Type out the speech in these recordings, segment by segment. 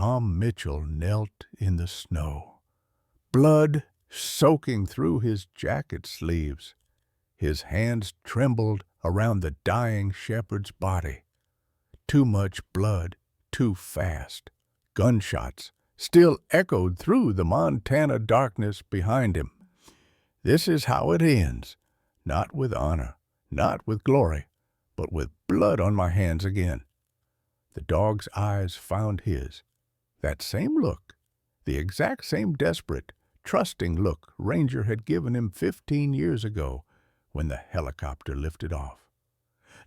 Tom Mitchell knelt in the snow, blood soaking through his jacket sleeves. His hands trembled around the dying shepherd's body. Too much blood, too fast. Gunshots still echoed through the Montana darkness behind him. This is how it ends, not with honor, not with glory, but with blood on my hands again. The dog's eyes found his. That same look, the exact same desperate, trusting look Ranger had given him 15 years ago when the helicopter lifted off,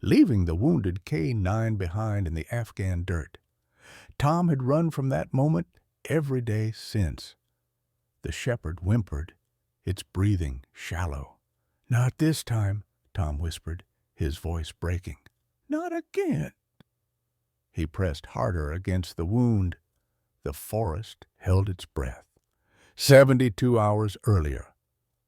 leaving the wounded K-9 behind in the Afghan dirt. Tom had run from that moment every day since. The shepherd whimpered, its breathing shallow. "Not this time," Tom whispered, his voice breaking. "Not again." He pressed harder against the wound. The forest held its breath. 72 hours earlier.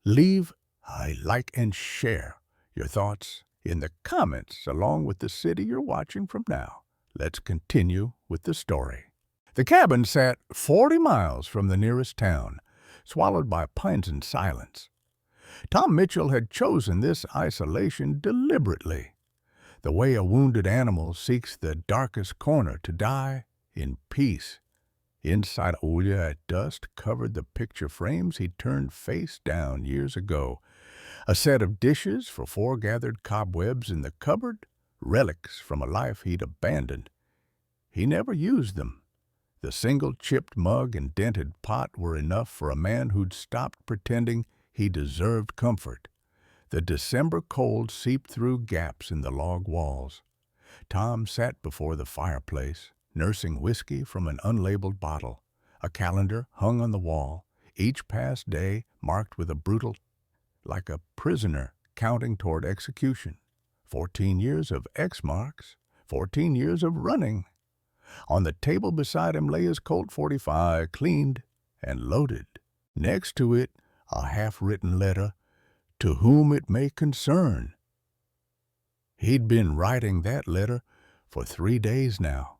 Leave a like and share your thoughts in the comments along with the city you're watching from now. Let's continue with the story. The cabin sat 40 miles from the nearest town, swallowed by pines and silence. Tom Mitchell had chosen this isolation deliberately, the way a wounded animal seeks the darkest corner to die in peace. Inside Olia at dust covered the picture frames he'd turned face down years ago. A set of dishes for foregathered cobwebs in the cupboard, relics from a life he'd abandoned. He never used them. The single chipped mug and dented pot were enough for a man who'd stopped pretending he deserved comfort. The December cold seeped through gaps in the log walls. Tom sat before the fireplace, nursing whiskey from an unlabeled bottle. A calendar hung on the wall, each past day marked with a brutal, like a prisoner counting toward execution. 14 years of X marks, 14 years of running. On the table beside him lay his Colt .45, cleaned and loaded. Next to it, a half-written letter, "To whom it may concern." He'd been writing that letter for 3 days now,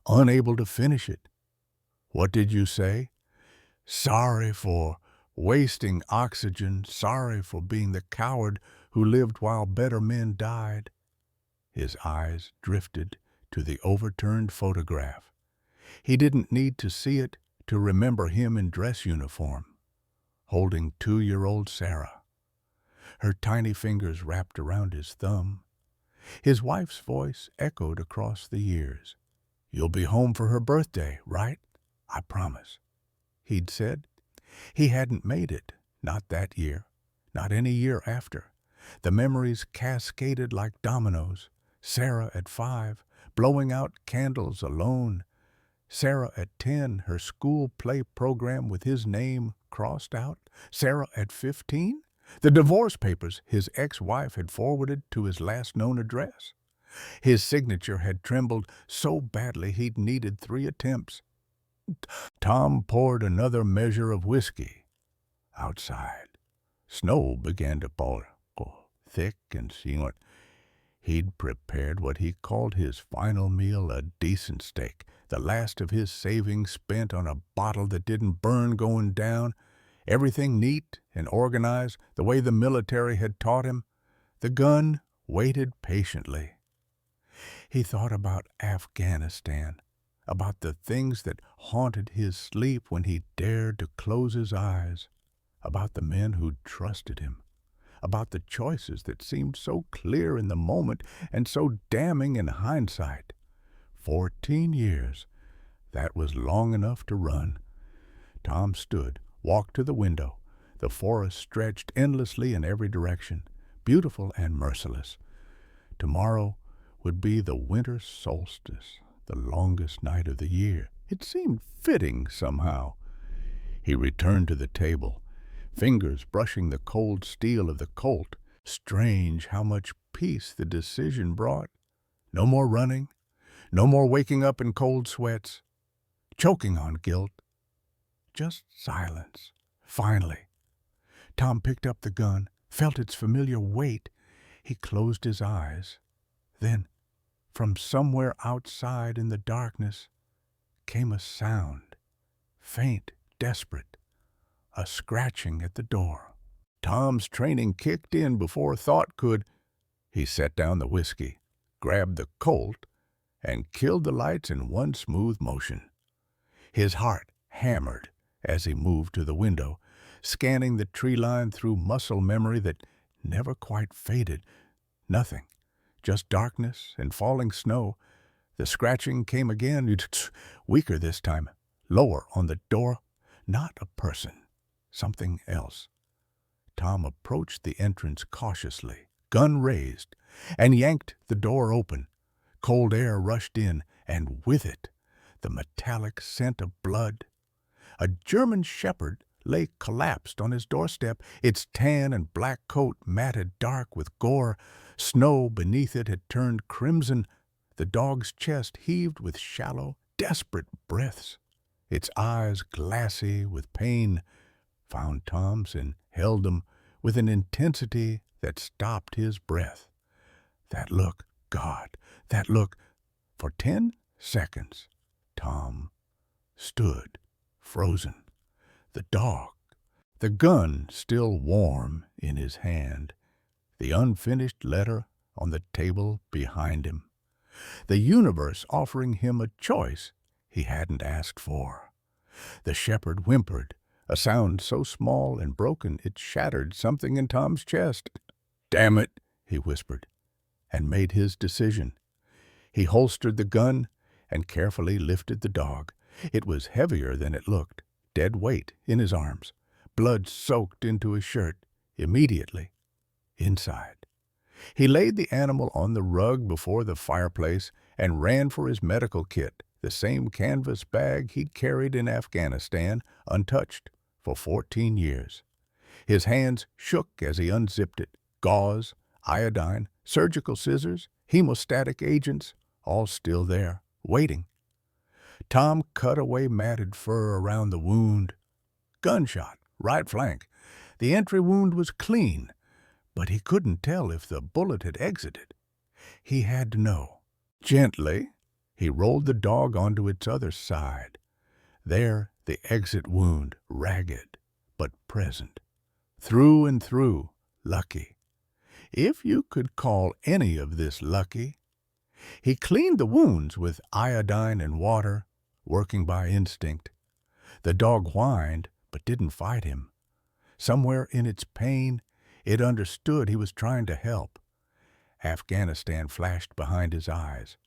unable to finish it. What did you say? Sorry for wasting oxygen, sorry for being the coward who lived while better men died. His eyes drifted to the overturned photograph. He didn't need to see it to remember him in dress uniform, holding 2-year-old Sarah, her tiny fingers wrapped around his thumb. His wife's voice echoed across the years. "You'll be home for her birthday, right? I promise," he'd said. He hadn't made it, not that year, not any year after. The memories cascaded like dominoes. Sarah at 5, blowing out candles alone. Sarah at 10, her school play program with his name crossed out. Sarah at 15, the divorce papers his ex-wife had forwarded to his last known address. His signature had trembled so badly he'd needed 3 attempts. Tom poured another measure of whiskey. Outside, snow began to fall, thick and sealant. He'd prepared what he called his final meal, a decent steak, the last of his savings spent on a bottle that didn't burn going down. Everything neat and organized, the way the military had taught him. The gun waited patiently. He thought about Afghanistan, about the things that haunted his sleep when he dared to close his eyes, about the men who'd trusted him, about the choices that seemed so clear in the moment and so damning in hindsight. 14 years. That was long enough to run. Tom stood, walked to the window. The forest stretched endlessly in every direction, beautiful and merciless. Tomorrow would be the winter solstice, the longest night of the year. It seemed fitting somehow. He returned to the table, fingers brushing the cold steel of the Colt. Strange how much peace the decision brought. No more running, no more waking up in cold sweats, choking on guilt. Just silence. Finally, Tom picked up the gun, felt its familiar weight. He closed his eyes. Then, from somewhere outside in the darkness, came a sound, faint, desperate, a scratching at the door. Tom's training kicked in before thought could. He set down the whiskey, grabbed the Colt, and killed the lights in one smooth motion. His heart hammered as he moved to the window, scanning the tree line through muscle memory that never quite faded. Nothing, just darkness and falling snow. The scratching came again, weaker this time, lower on the door. Not a person, something else. Tom approached the entrance cautiously, gun raised, and yanked the door open. Cold air rushed in, and with it, the metallic scent of blood. A German shepherd lay collapsed on his doorstep, its tan and black coat matted dark with gore. Snow beneath it had turned crimson. The dog's chest heaved with shallow, desperate breaths. Its eyes, glassy with pain, found Tom's and held them with an intensity that stopped his breath. That look, God, that look. For 10 seconds, Tom stood frozen. The dog, the gun still warm in his hand, the unfinished letter on the table behind him. The universe offering him a choice he hadn't asked for. The shepherd whimpered, a sound so small and broken it shattered something in Tom's chest. "Damn it," he whispered, and made his decision. He holstered the gun and carefully lifted the dog. It was heavier than it looked, dead weight in his arms. Blood soaked into his shirt. Immediately, inside. He laid the animal on the rug before the fireplace and ran for his medical kit, the same canvas bag he'd carried in Afghanistan, untouched for 14 years. His hands shook as he unzipped it. Gauze, iodine, surgical scissors, hemostatic agents, all still there, waiting. Tom cut away matted fur around the wound. Gunshot, right flank. The entry wound was clean, but he couldn't tell if the bullet had exited. He had to know. Gently, he rolled the dog onto its other side. There, the exit wound, ragged but present. Through and through, lucky. If you could call any of this lucky. He cleaned the wounds with iodine and water, working by instinct. The dog whined, but didn't fight him. Somewhere in its pain, it understood he was trying to help. Afghanistan flashed behind his eyes.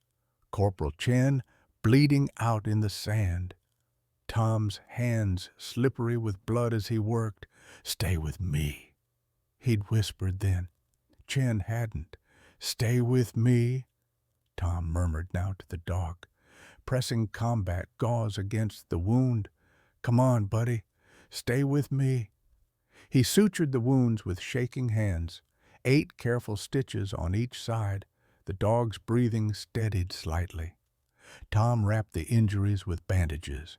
Corporal Chen bleeding out in the sand. Tom's hands slippery with blood as he worked. "Stay with me," he'd whispered then. Chen hadn't. "Stay with me," Tom murmured now to the dog, pressing combat gauze against the wound. "Come on, buddy. Stay with me." He sutured the wounds with shaking hands, 8 careful stitches on each side. The dog's breathing steadied slightly. Tom wrapped the injuries with bandages,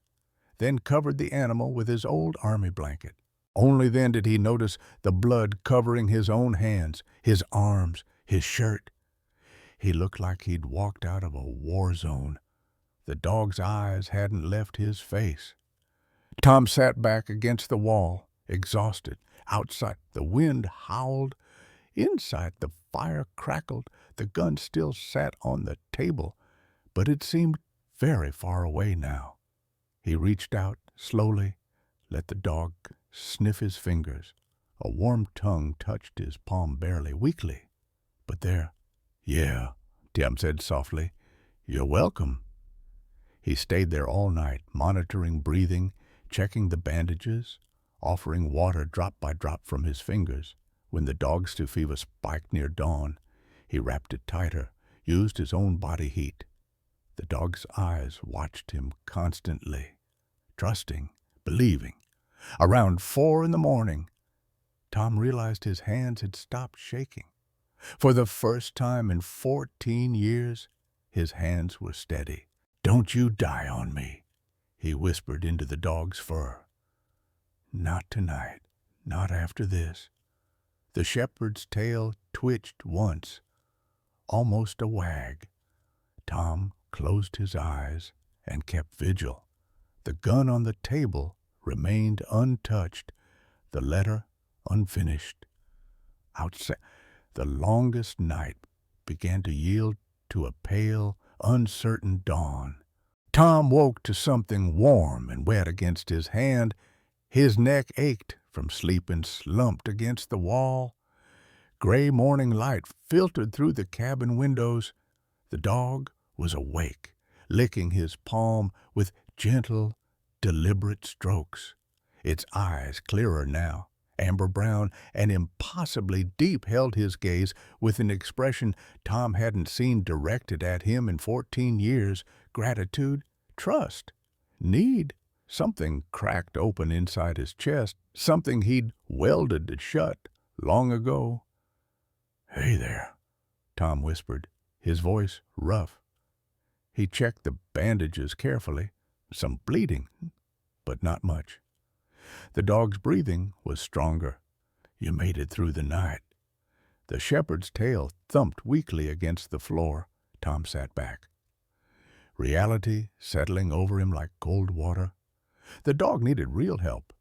then covered the animal with his old army blanket. Only then did he notice the blood covering his own hands, his arms, his shirt. He looked like he'd walked out of a war zone. The dog's eyes hadn't left his face. Tom sat back against the wall, exhausted. Outside, the wind howled. Inside, the fire crackled. The gun still sat on the table, but it seemed very far away now. He reached out slowly, let the dog sniff his fingers. A warm tongue touched his palm barely, weakly. But there, "Yeah," Tim said softly. "You're welcome." He stayed there all night, monitoring breathing, checking the bandages, offering water drop by drop from his fingers. When the dog's fever spiked near dawn, he wrapped it tighter, used his own body heat. The dog's eyes watched him constantly, trusting, believing. Around 4 in the morning, Tom realized his hands had stopped shaking. For the first time in 14 years, his hands were steady. "Don't you die on me," he whispered into the dog's fur. "Not tonight, not after this." The shepherd's tail twitched once, almost a wag. Tom closed his eyes and kept vigil. The gun on the table remained untouched, the letter unfinished. Outside, the longest night began to yield to a pale, uncertain dawn. Tom woke to something warm and wet against his hand. His neck ached from sleeping slumped against the wall. Gray morning light filtered through the cabin windows. The dog was awake, licking his palm with gentle, deliberate strokes. Its eyes, clearer now, amber-brown and impossibly deep, held his gaze with an expression Tom hadn't seen directed at him in 14 years. Gratitude, trust, need. Something cracked open inside his chest, something he'd welded shut long ago. "Hey there," Tom whispered, his voice rough. He checked the bandages carefully. Some bleeding, but not much. The dog's breathing was stronger. "You made it through the night." The shepherd's tail thumped weakly against the floor. Tom sat back, reality settling over him like cold water. The dog needed real help.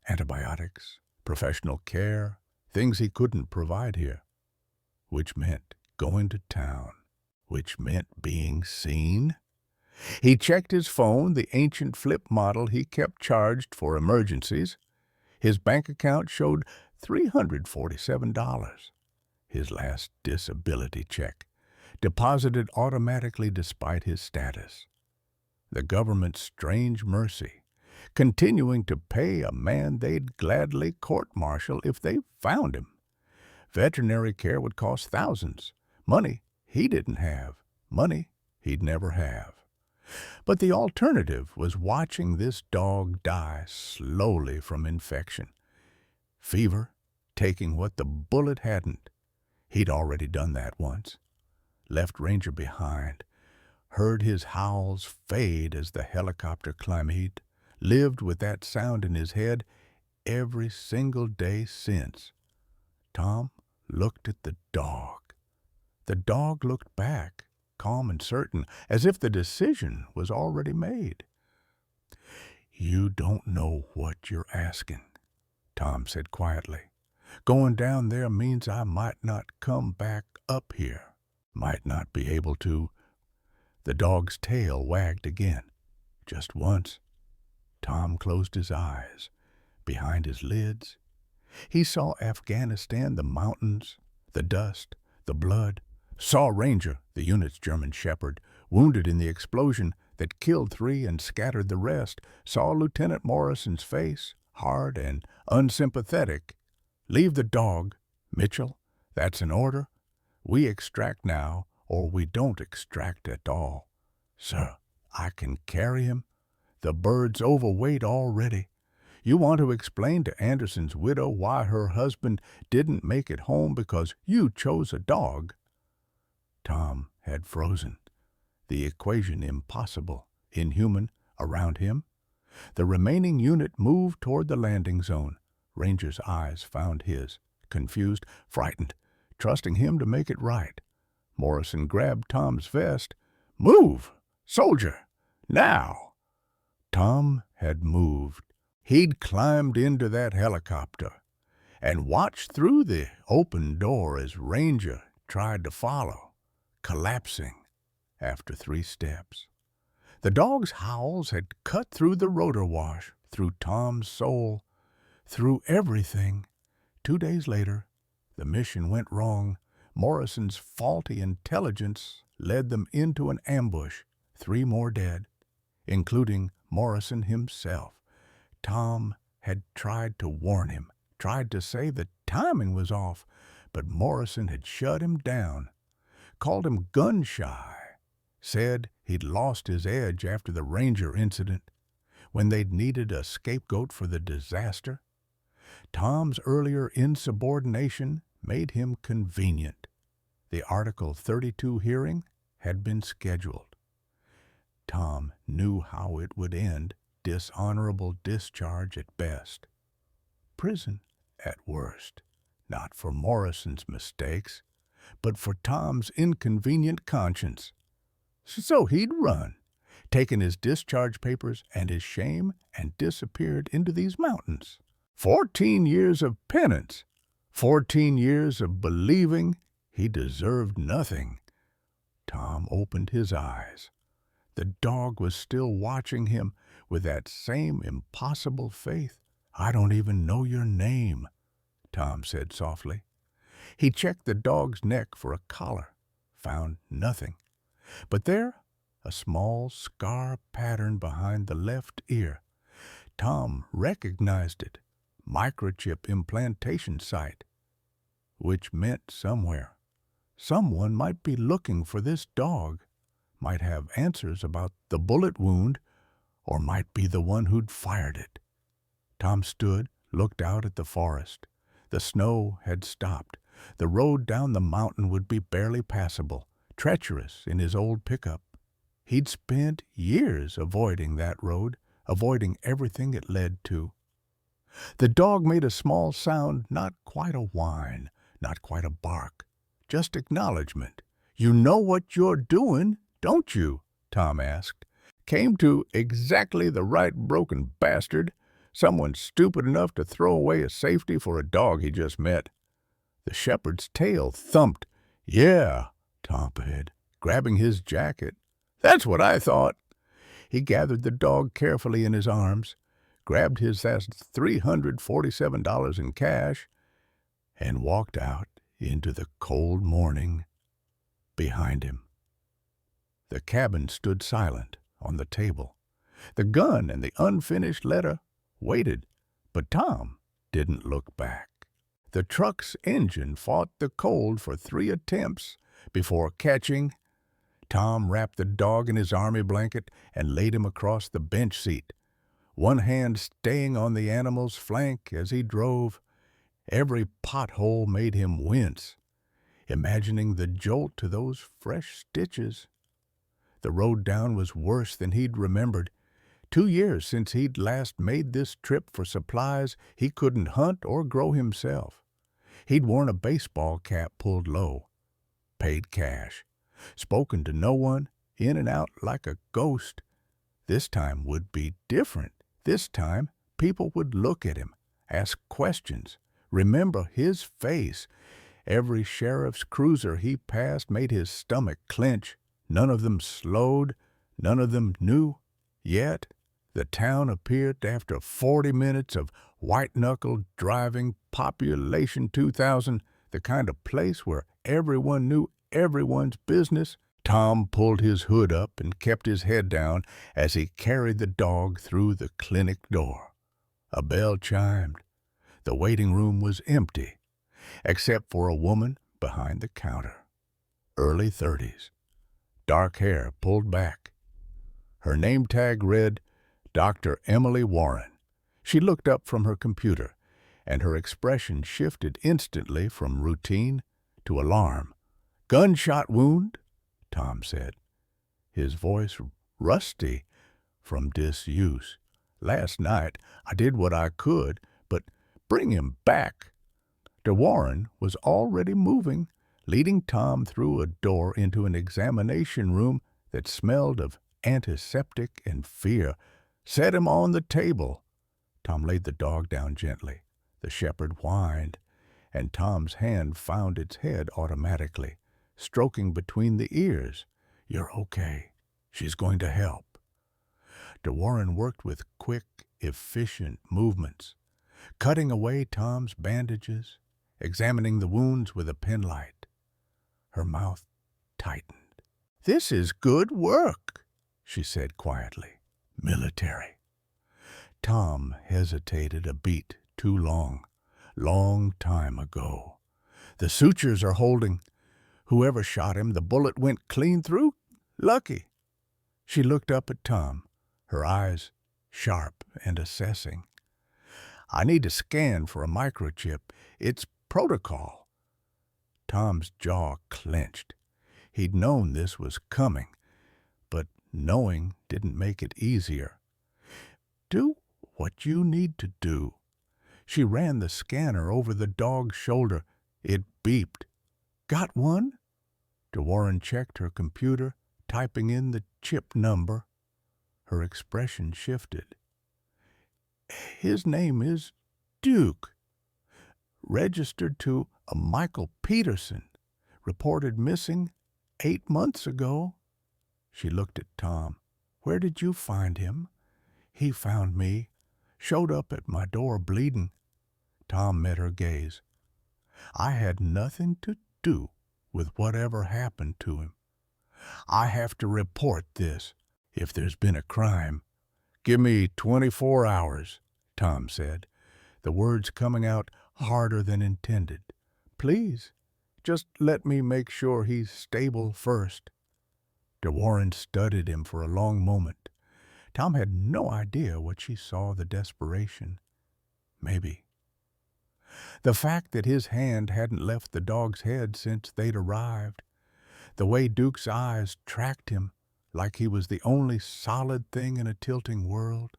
Antibiotics, professional care, things he couldn't provide here. Which meant going to town. Which meant being seen. He checked his phone, the ancient flip model he kept charged for emergencies. His bank account showed $347. His last disability check, deposited automatically despite his status. The government's strange mercy, continuing to pay a man they'd gladly court-martial if they found him. Veterinary care would cost thousands. Money he didn't have. Money he'd never have. But the alternative was watching this dog die slowly from infection. Fever, taking what the bullet hadn't. He'd already done that once. Left Ranger behind. Heard his howls fade as the helicopter climbed. Lived with that sound in his head every single day since. Tom looked at the dog. The dog looked back, calm and certain, as if the decision was already made. "You don't know what you're asking," Tom said quietly. "Going down there means I might not come back up here. Might not be able to." The dog's tail wagged again. Just once. Tom closed his eyes. Behind his lids, he saw Afghanistan, the mountains, the dust, the blood. Saw Ranger, the unit's German shepherd, wounded in the explosion that killed 3 and scattered the rest. Saw Lieutenant Morrison's face, hard and unsympathetic. "Leave the dog, Mitchell. That's an order. We extract now, or we don't extract at all." "Sir, I can carry him. The bird's overweight already. You want to explain to Anderson's widow why her husband didn't make it home because you chose a dog." Tom had frozen. The equation impossible, inhuman, around him. The remaining unit moved toward the landing zone. Ranger's eyes found his, confused, frightened, trusting him to make it right. Morrison grabbed Tom's vest. "Move, soldier, now!" Tom had moved. He'd climbed into that helicopter and watched through the open door as Ranger tried to follow, collapsing after 3 steps. The dog's howls had cut through the rotor wash, through Tom's soul, through everything. 2 days later, the mission went wrong. Morrison's faulty intelligence led them into an ambush. 3 more dead, including Morrison himself. Tom had tried to warn him, tried to say the timing was off, but Morrison had shut him down, called him gun-shy, said he'd lost his edge after the Ranger incident, when they'd needed a scapegoat for the disaster. Tom's earlier insubordination made him convenient. The Article 32 hearing had been scheduled. Tom knew how it would end. Dishonorable discharge at best. Prison at worst. Not for Morrison's mistakes, but for Tom's inconvenient conscience. So he'd run. taken his discharge papers and his shame, and disappeared into these mountains. 14 years of penance, 14 years of believing he deserved nothing. Tom opened his eyes. The dog was still watching him with that same impossible faith. "I don't even know your name," Tom said softly. He checked the dog's neck for a collar, found nothing. But there, a small scar pattern behind the left ear. Tom recognized it. Microchip implantation site. Which meant somewhere. Someone might be looking for this dog, might have answers about the bullet wound, or might be the one who'd fired it. Tom stood, looked out at the forest. The snow had stopped. The road down the mountain would be barely passable, treacherous in his old pickup. He'd spent years avoiding that road, avoiding everything it led to. The dog made a small sound, not quite a whine, not quite a bark, just acknowledgement. "You know what you're doing, don't you?" Tom asked. "Came to exactly the right broken bastard, someone stupid enough to throw away a safety for a dog he just met." The shepherd's tail thumped. "Yeah," Tom said, grabbing his jacket. "That's what I thought." He gathered the dog carefully in his arms, grabbed his $347 in cash, and walked out into the cold morning behind him. The cabin stood silent on the table. The gun and the unfinished letter waited, but Tom didn't look back. The truck's engine fought the cold for 3 attempts before catching. Tom wrapped the dog in his army blanket and laid him across the bench seat, one hand staying on the animal's flank as he drove. Every pothole made him wince, imagining the jolt to those fresh stitches. The road down was worse than he'd remembered. 2 years since he'd last made this trip for supplies he couldn't hunt or grow himself. He'd worn a baseball cap pulled low, paid cash, spoken to no one, in and out like a ghost. This time would be different. This time people would look at him, ask questions, remember his face. Every sheriff's cruiser he passed made his stomach clench. None of them slowed, none of them knew. Yet the town appeared, after 40 minutes of white-knuckled driving, population 2,000, the kind of place where everyone knew everyone's business. Tom pulled his hood up and kept his head down as he carried the dog through the clinic door. A bell chimed. The waiting room was empty, except for a woman behind the counter. Early 30s. Dark hair pulled back. Her name tag read, Dr. Emily Warren. She looked up from her computer, and her expression shifted instantly from routine to alarm. "Gunshot wound," Tom said, his voice rusty from disuse. "Last night I did what I could, but bring him back." De Warren was already moving, leading Tom through a door into an examination room that smelled of antiseptic and fear. "Set him on the table." Tom laid the dog down gently. The shepherd whined, and Tom's hand found its head automatically, stroking between the ears. "You're okay. She's going to help." De Warren worked with quick, efficient movements, cutting away Tom's bandages, examining the wounds with a penlight. Her mouth tightened. "This is good work," she said quietly. "Military." Tom hesitated a beat too long. Long time ago. "The sutures are holding. Whoever shot him, the bullet went clean through. Lucky." She looked up at Tom, her eyes sharp and assessing. "I need to scan for a microchip. It's protocol." Tom's jaw clenched. He'd known this was coming, but knowing didn't make it easier. "Do what you need to do." She ran the scanner over the dog's shoulder. It beeped. "Got one?" De Warren checked her computer, typing in the chip number. Her expression shifted. His name is Duke. Registered to a Michael Peterson. Reported missing 8 months ago. She looked at Tom. Where did you find him? He found me. Showed up at my door bleeding. Tom met her gaze. I had nothing to do with whatever happened to him. I have to report this if there's been a crime. Give me 24 hours, Tom said, the words coming out harder than intended. Please, just let me make sure he's stable first. De Warren studied him for a long moment. Tom had no idea what she saw, the desperation. Maybe. The fact that his hand hadn't left the dog's head since they'd arrived. The way Duke's eyes tracked him like he was the only solid thing in a tilting world.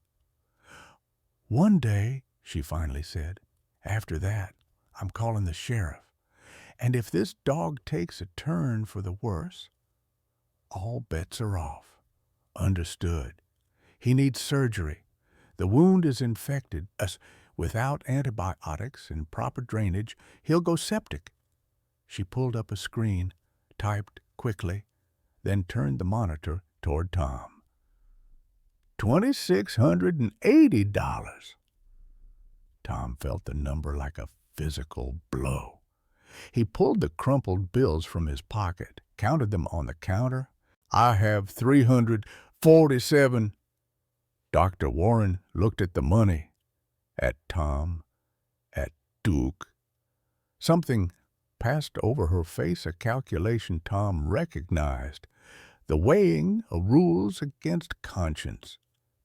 One day, she finally said, after that, I'm calling the sheriff. And if this dog takes a turn for the worse, all bets are off. Understood. He needs surgery. The wound is infected. Without antibiotics and proper drainage, he'll go septic. She pulled up a screen, typed quickly, then turned the monitor toward Tom. $2,680. Tom felt the number like a physical blow. He pulled the crumpled bills from his pocket, counted them on the counter. I have 347. Dr. Warren looked at the money, at Tom, at Duke. Something passed over her face, a calculation Tom recognized. The weighing of rules against conscience.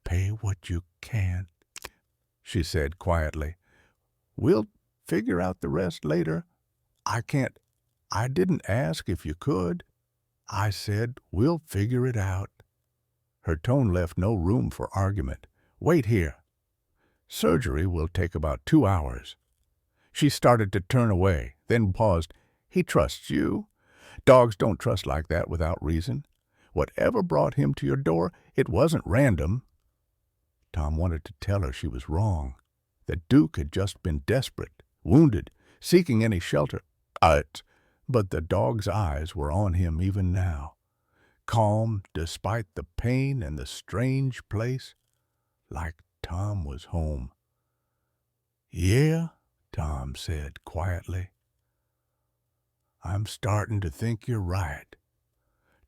Pay what you can, she said quietly. We'll figure out the rest later. I didn't ask if you could. I said we'll figure it out. Her tone left no room for argument. Wait here. Surgery will take about 2 hours. She started to turn away, then paused. He trusts you. Dogs don't trust like that without reason. Whatever brought him to your door, it wasn't random. Tom wanted to tell her she was wrong, that Duke had just been desperate, wounded, seeking any shelter. But the dog's eyes were on him even now, calm despite the pain and the strange place, like Tom was home. Yeah, Tom said quietly. I'm starting to think you're right.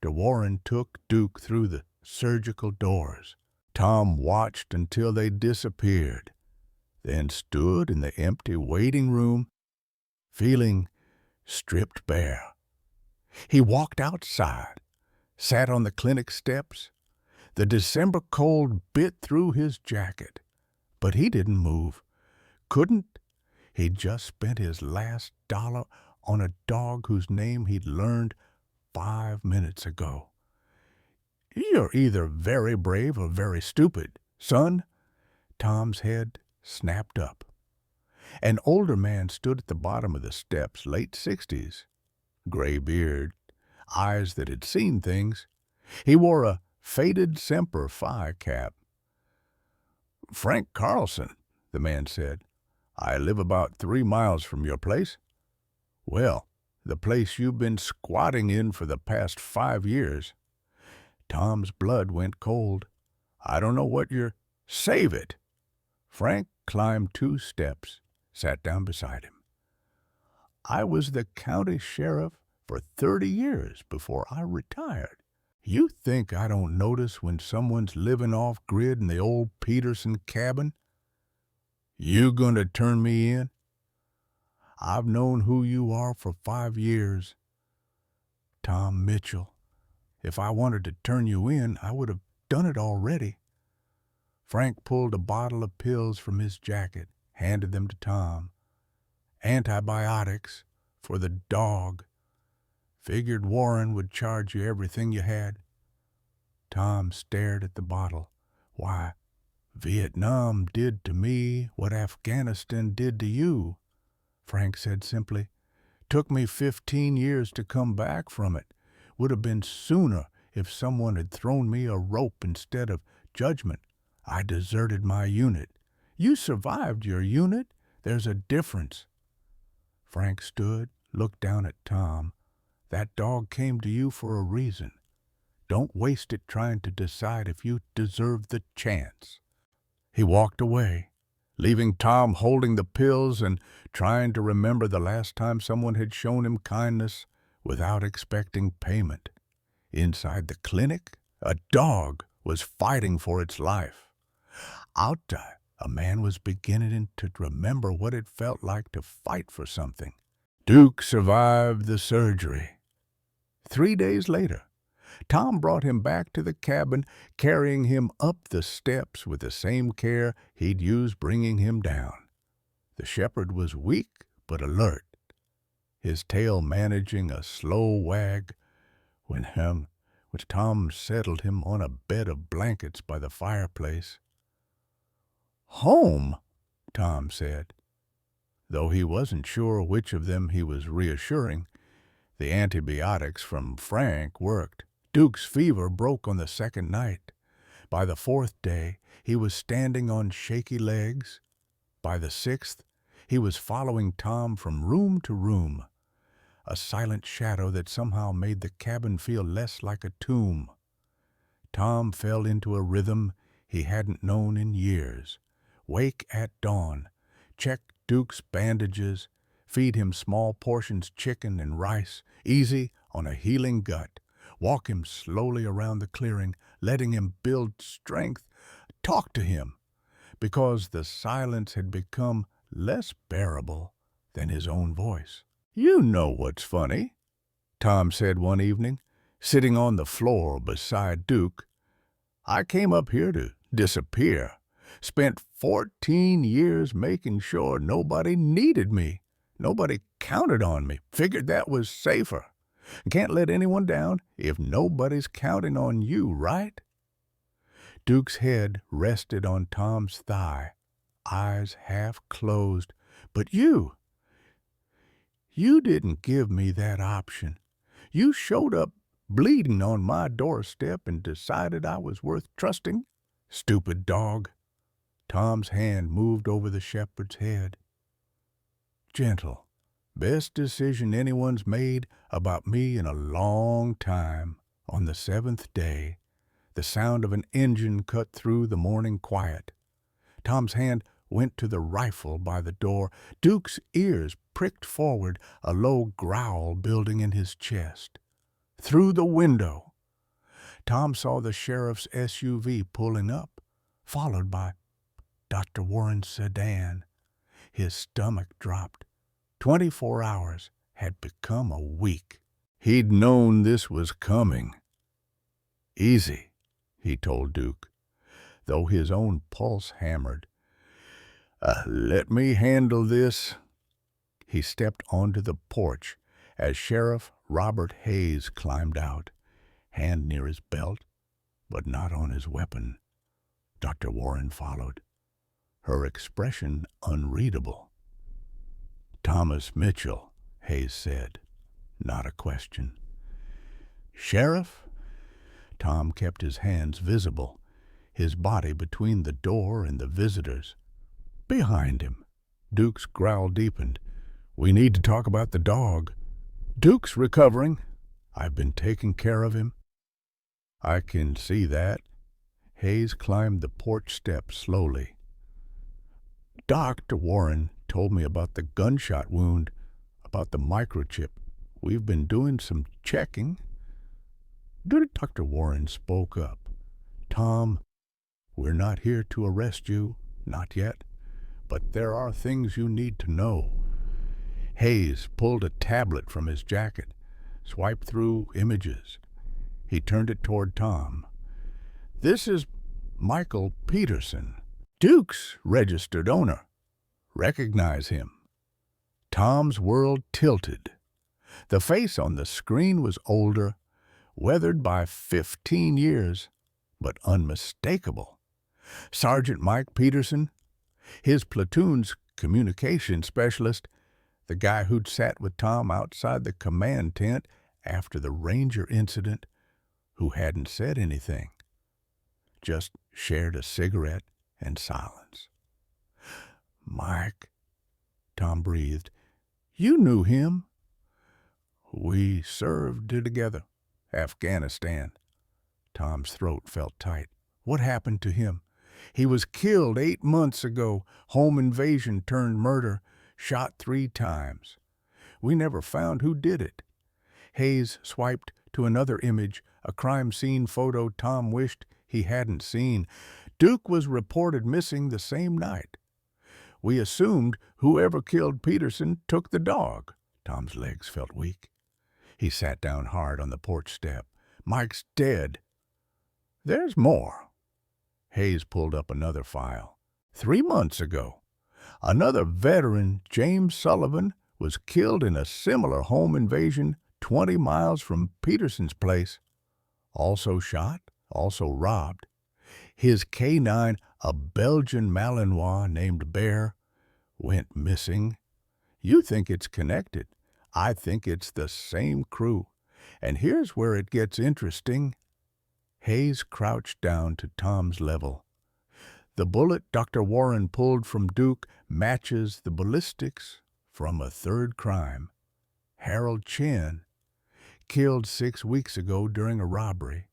De Warren took Duke through the surgical doors. Tom watched until they disappeared, then stood in the empty waiting room, feeling stripped bare. He walked outside, sat on the clinic steps. The December cold bit through his jacket, but he didn't move. Couldn't. He'd just spent his last dollar on a dog whose name he'd learned 5 minutes ago. You're either very brave or very stupid, son. Tom's head snapped up. An older man stood at the bottom of the steps, late 60s, gray beard, eyes that had seen things. He wore a faded Semper Fi cap. Frank Carlson, the man said. I live about 3 miles from your place. Well, the place you've been squatting in for the past 5 years. Tom's blood went cold. I don't know what you're... Save it! Frank climbed 2 steps, sat down beside him. I was the county sheriff for 30 years before I retired. You think I don't notice when someone's living off-grid in the old Peterson cabin? You gonna turn me in? I've known who you are for 5 years. Tom Mitchell. If I wanted to turn you in, I would have done it already. Frank pulled a bottle of pills from his jacket, handed them to Tom. Antibiotics for the dog. Figured Warren would charge you everything you had. Tom stared at the bottle. Why, Vietnam did to me what Afghanistan did to you, Frank said simply. Took me 15 years to come back from it. Would have been sooner if someone had thrown me a rope instead of judgment. I deserted my unit. You survived your unit. There's a difference. Frank stood, looked down at Tom. That dog came to you for a reason. Don't waste it trying to decide if you deserve the chance. He walked away, leaving Tom holding the pills and trying to remember the last time someone had shown him kindness without expecting payment. Inside the clinic, a dog was fighting for its life. Outside, a man was beginning to remember what it felt like to fight for something. Duke survived the surgery. 3 days later, Tom brought him back to the cabin, carrying him up the steps with the same care he'd used bringing him down. The shepherd was weak but alert, his tail managing a slow wag when Tom settled him on a bed of blankets by the fireplace. "Home," Tom said. Though he wasn't sure which of them he was reassuring, the antibiotics from Frank worked. Duke's fever broke on the second night. By the fourth day, he was standing on shaky legs. By the sixth, he was following Tom from room to room, a silent shadow that somehow made the cabin feel less like a tomb. Tom fell into a rhythm he hadn't known in years. Wake at dawn, check Duke's bandages, feed him small portions chicken and rice, easy on a healing gut. Walk him slowly around the clearing, letting him build strength. Talk to him, because the silence had become less bearable than his own voice. "You know what's funny," Tom said one evening, sitting on the floor beside Duke. "I came up here to disappear. Spent 14 years making sure nobody needed me. Nobody counted on me. Figured that was safer. Can't let anyone down if nobody's counting on you, right?" Duke's head rested on Tom's thigh, eyes half closed. "But you didn't give me that option. You showed up bleeding on my doorstep and decided I was worth trusting. Stupid dog." Tom's hand moved over the shepherd's head. "Gentle. Best decision anyone's made about me in a long time." On the seventh day, the sound of an engine cut through the morning quiet. Tom's hand went to the rifle by the door. Duke's ears pricked forward, a low growl building in his chest. Through the window, Tom saw the sheriff's SUV pulling up, followed by Dr. Warren's sedan. His stomach dropped. 24 hours had become a week. He'd known this was coming. "Easy," he told Duke, though his own pulse hammered. Let me handle this." He stepped onto the porch as Sheriff Robert Hayes climbed out, hand near his belt, but not on his weapon. Dr. Warren followed, her expression unreadable. "Thomas Mitchell," Hayes said, not a question. "Sheriff?" Tom kept his hands visible, his body between the door and the visitors. Behind him, Duke's growl deepened. "We need to talk about the dog. Duke's recovering. I've been taking care of him." "I can see that." Hayes climbed the porch steps slowly. "Dr. Warren told me about the gunshot wound, about the microchip. We've been doing some checking." Dr. Warren spoke up. "Tom, we're not here to arrest you, not yet, but there are things you need to know." Hayes pulled a tablet from his jacket, swiped through images. He turned it toward Tom. "This is Michael Peterson, Duke's registered owner. Recognize him?" Tom's world tilted. The face on the screen was older, weathered by 15 years, but unmistakable. Sergeant Mike Peterson, his platoon's communication specialist, the guy who'd sat with Tom outside the command tent after the Ranger incident, who hadn't said anything. just shared a cigarette and silence. "Mike," Tom breathed, "you knew him." "We served together. Afghanistan." Tom's throat felt tight. "What happened to him?" "He was killed 8 months ago. Home invasion turned murder. Shot 3 times. We never found who did it." Hayes swiped to another image, a crime scene photo Tom wished he hadn't seen. Duke was reported missing the same night. "We assumed whoever killed Peterson took the dog." Tom's legs felt weak. He sat down hard on the porch step. "Mike's dead." "There's more." Hayes pulled up another file. 3 months ago, another veteran, James Sullivan, was killed in a similar home invasion 20 miles from Peterson's place. Also shot, also robbed. His canine, a Belgian Malinois named Bear, went missing. You think it's connected. I think it's the same crew. And here's where it gets interesting. Hayes crouched down to Tom's level. The bullet Dr. Warren pulled from Duke matches the ballistics from a third crime. Harold Chen, killed 6 weeks ago during a robbery.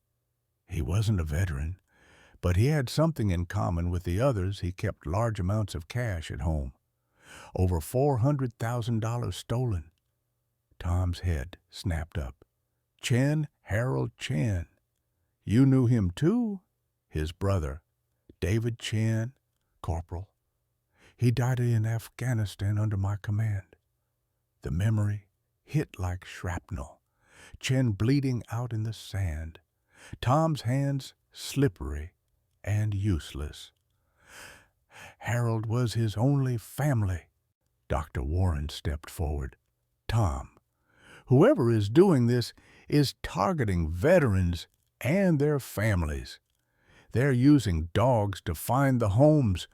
He wasn't a veteran, but he had something in common with the others. He kept large amounts of cash at home. Over $400,000 stolen. Tom's head snapped up. Chen, Harold Chen. You knew him too? His brother, David Chen, corporal. He died in Afghanistan under my command. The memory hit like shrapnel. Chen bleeding out in the sand. Tom's hands slippery and useless. Harold was his only family. Dr. Warren stepped forward. Tom, whoever is doing this is targeting veterans and their families. They're using dogs to find the homes,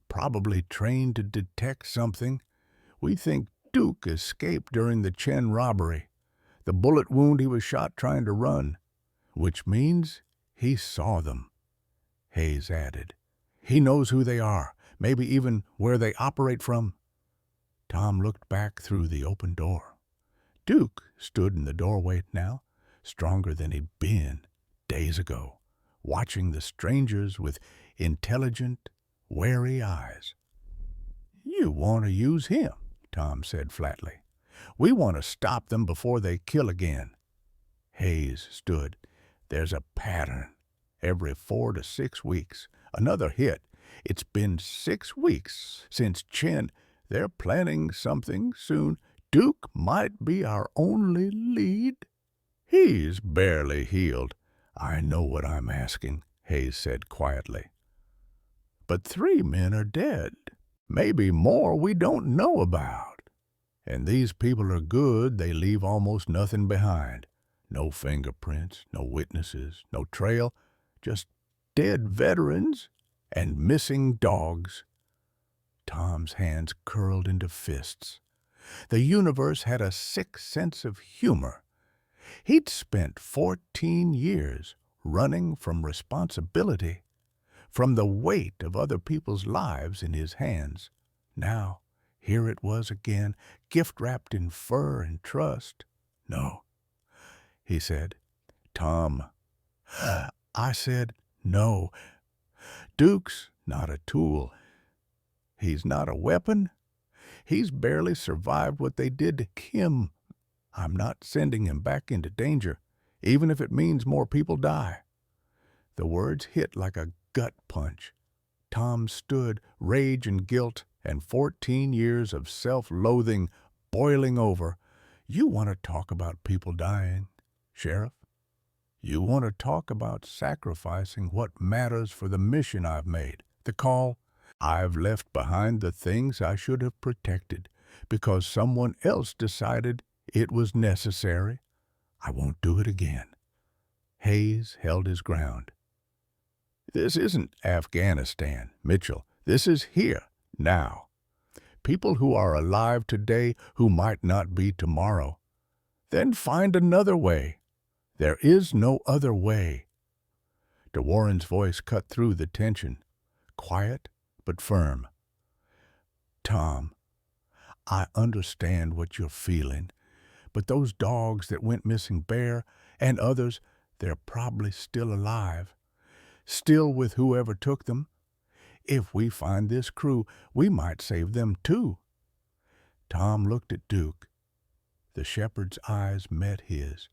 probably trained to detect something. We think Duke escaped during the Chen robbery. The bullet wound he was shot trying to run, which means he saw them. Hayes added. He knows who they are, maybe even where they operate from. Tom looked back through the open door. Duke stood in the doorway now, stronger than he'd been days ago, watching the strangers with intelligent, wary eyes. You want to use him, Tom said flatly. We want to stop them before they kill again. Hayes stood. There's a pattern. Every 4 to 6 weeks, another hit. It's been 6 weeks since Chen. They're planning something soon. Duke might be our only lead. He's barely healed. I know what I'm asking, Hayes said quietly. But 3 men are dead. Maybe more we don't know about. And these people are good. They leave almost nothing behind. No fingerprints, no witnesses, no trail. Just dead veterans and missing dogs. Tom's hands curled into fists. The universe had a sick sense of humor. He'd spent 14 years running from responsibility, from the weight of other people's lives in his hands. Now, here it was again, gift-wrapped in fur and trust. No, he said. Tom, I said no. Duke's not a tool. He's not a weapon. He's barely survived what they did to Kim. I'm not sending him back into danger, even if it means more people die. The words hit like a gut punch. Tom stood, rage and guilt, and 14 years of self-loathing boiling over. You want to talk about people dying, Sheriff? You want to talk about sacrificing what matters for the mission I've made, the call? I've left behind the things I should have protected because someone else decided it was necessary. I won't do it again. Hayes held his ground. This isn't Afghanistan, Mitchell. This is here, now. People who are alive today who might not be tomorrow. Then find another way. There is no other way. De Warren's voice cut through the tension, quiet but firm. Tom, I understand what you're feeling, but those dogs that went missing, Bear and others, they're probably still alive, still with whoever took them. If we find this crew, we might save them too. Tom looked at Duke. The shepherd's eyes met his,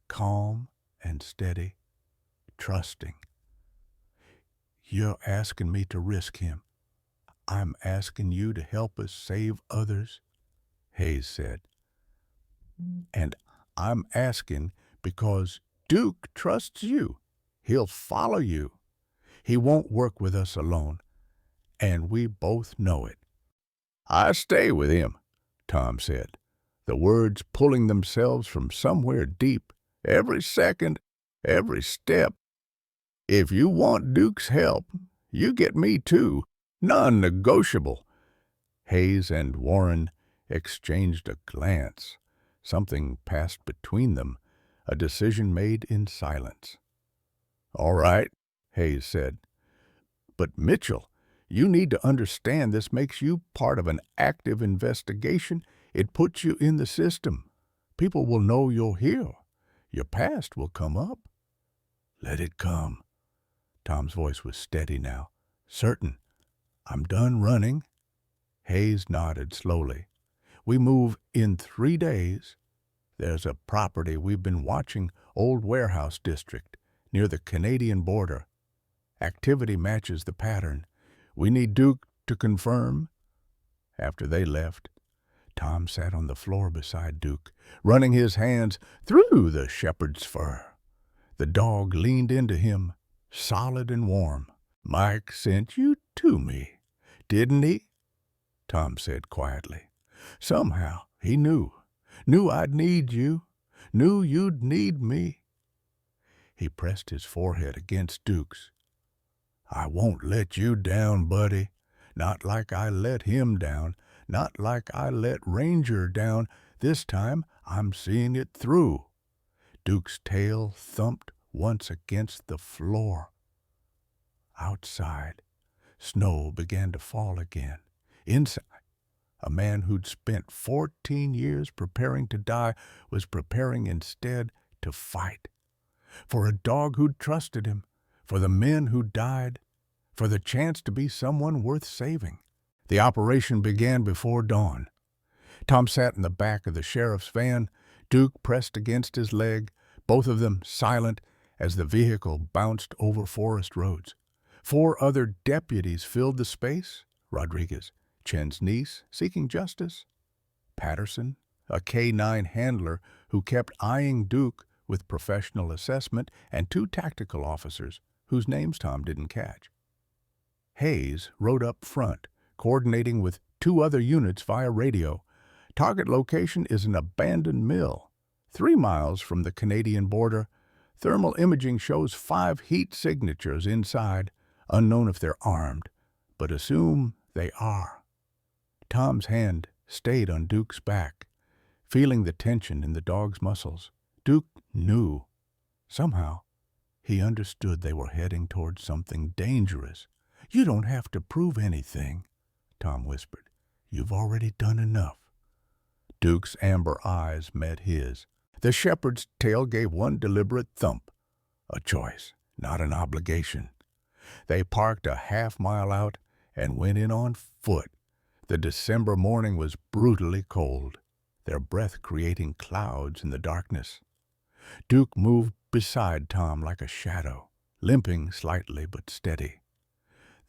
calm and steady, trusting. You're asking me to risk him. I'm asking you to help us save others, Hayes said. And I'm asking because Duke trusts you. He'll follow you. He won't work with us alone, and we both know it. I stay with him, Tom said, the words pulling themselves from somewhere deep, every second, every step. If you want Duke's help, you get me too, non-negotiable. Hayes and Warren exchanged a glance. Something passed between them, a decision made in silence. All right, Hayes said. But Mitchell, you need to understand this makes you part of an active investigation. It puts you in the system. People will know you're here. Your past will come up. Let it come. Tom's voice was steady now. Certain. I'm done running. Hayes nodded slowly. We move in 3 days. There's a property we've been watching, Old Warehouse District, near the Canadian border. Activity matches the pattern. We need Duke to confirm. After they left, Tom sat on the floor beside Duke, running his hands through the shepherd's fur. The dog leaned into him, solid and warm. Mike sent you to me, didn't he? Tom said quietly. Somehow he knew I'd need you, knew you'd need me. He pressed his forehead against Duke's. I won't let you down, buddy. Not like I let him down, not like I let Ranger down. This time I'm seeing it through. Duke's tail thumped once against the floor. Outside, snow began to fall again. Inside, a man who'd spent 14 years preparing to die was preparing instead to fight. For a dog who'd trusted him, for the men who died, for the chance to be someone worth saving. The operation began before dawn. Tom sat in the back of the sheriff's van, Duke pressed against his leg, both of them silent as the vehicle bounced over forest roads. 4 other deputies filled the space. Rodriguez, Chen's niece, seeking justice. Patterson, a K-9 handler who kept eyeing Duke with professional assessment, and 2 tactical officers whose names Tom didn't catch. Hayes rode up front, coordinating with 2 other units via radio. Target location is an abandoned mill, 3 miles from the Canadian border. Thermal imaging shows 5 heat signatures inside, unknown if they're armed, but assume they are. Tom's hand stayed on Duke's back, feeling the tension in the dog's muscles. Duke knew. Somehow, he understood they were heading towards something dangerous. You don't have to prove anything, Tom whispered. You've already done enough. Duke's amber eyes met his. The shepherd's tail gave one deliberate thump. A choice, not an obligation. They parked a half-mile out and went in on foot. The December morning was brutally cold, their breath creating clouds in the darkness. Duke moved beside Tom like a shadow, limping slightly but steady.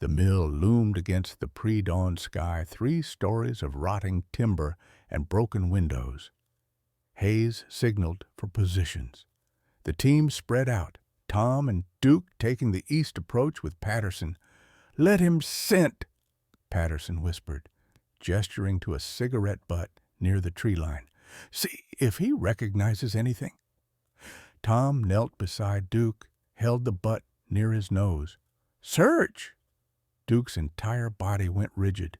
The mill loomed against the pre-dawn sky, 3 stories of rotting timber and broken windows. Hayes signaled for positions. The team spread out, Tom and Duke taking the east approach with Patterson. Let him scent, Patterson whispered, gesturing to a cigarette butt near the tree line. See if he recognizes anything. Tom knelt beside Duke, held the butt near his nose. Search! Duke's entire body went rigid.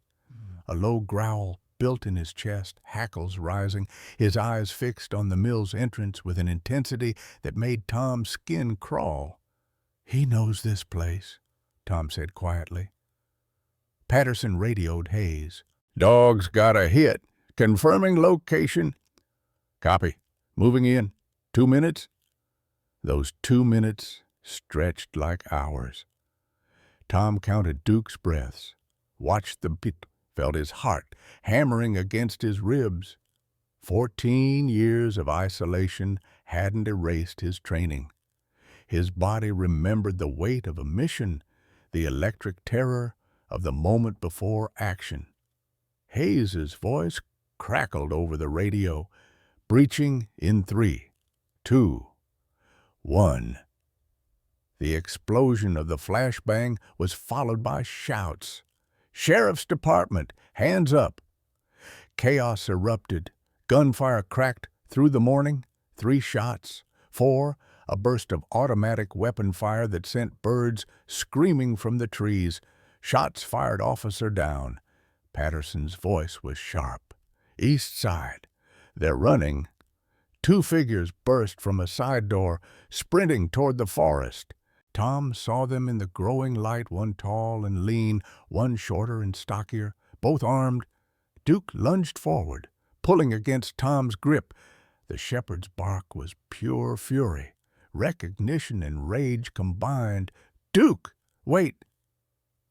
A low growl built in his chest, hackles rising, his eyes fixed on the mill's entrance with an intensity that made Tom's skin crawl. "He knows this place," Tom said quietly. Patterson radioed Hayes. "Dog's got a hit. Confirming location." "Copy. Moving in. 2 minutes?" Those 2 minutes stretched like hours. Tom counted Duke's breaths, watched the beat, felt his heart hammering against his ribs. 14 years of isolation hadn't erased his training. His body remembered the weight of a mission, the electric terror of the moment before action. Hayes's voice crackled over the radio, breaching in 3, 2, 1. The explosion of the flashbang was followed by shouts. "Sheriff's Department, hands up!" Chaos erupted. Gunfire cracked through the morning. 3 shots. 4, a burst of automatic weapon fire that sent birds screaming from the trees. Shots fired, officer down. Patterson's voice was sharp. "East side. They're running." 2 figures burst from a side door, sprinting toward the forest. Tom saw them in the growing light, one tall and lean, one shorter and stockier, both armed. Duke lunged forward, pulling against Tom's grip. The shepherd's bark was pure fury. Recognition and rage combined. "Duke! Wait!"